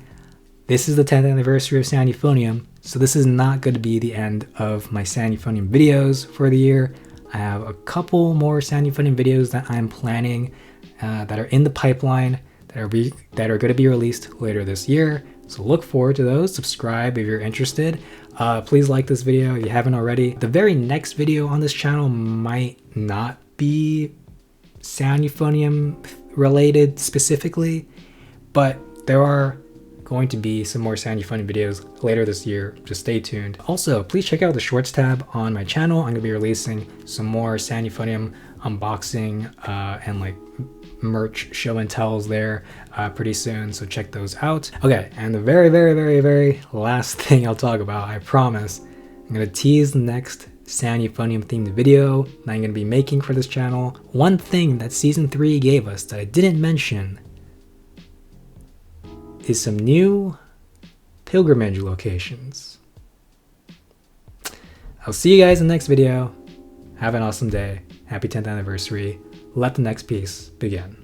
This is the 10th anniversary of San Euphonium, so this is not going to be the end of my San Euphonium videos for the year. I have a couple more San Euphonium videos that I'm planning that are in the pipeline that are going to be released later this year. So look forward to those. Subscribe if you're interested. Please like this video if you haven't already. The very next video on this channel might not be sound euphonium related specifically, but there are going to be some more sound euphonium videos later this year. Just stay tuned. Also, please check out the shorts tab on my channel. I'm going to be releasing some more sound euphonium unboxing and like merch show and tells there pretty soon, so check those out. Okay, and the very last thing I'll talk about, I promise, I'm gonna tease the next sound euphonium themed video that I'm gonna be making for this channel. One thing that season 3 gave us that I didn't mention is some new pilgrimage locations. I'll see you guys in the next video. Have an awesome day. Happy 10th anniversary. Let the next piece begin.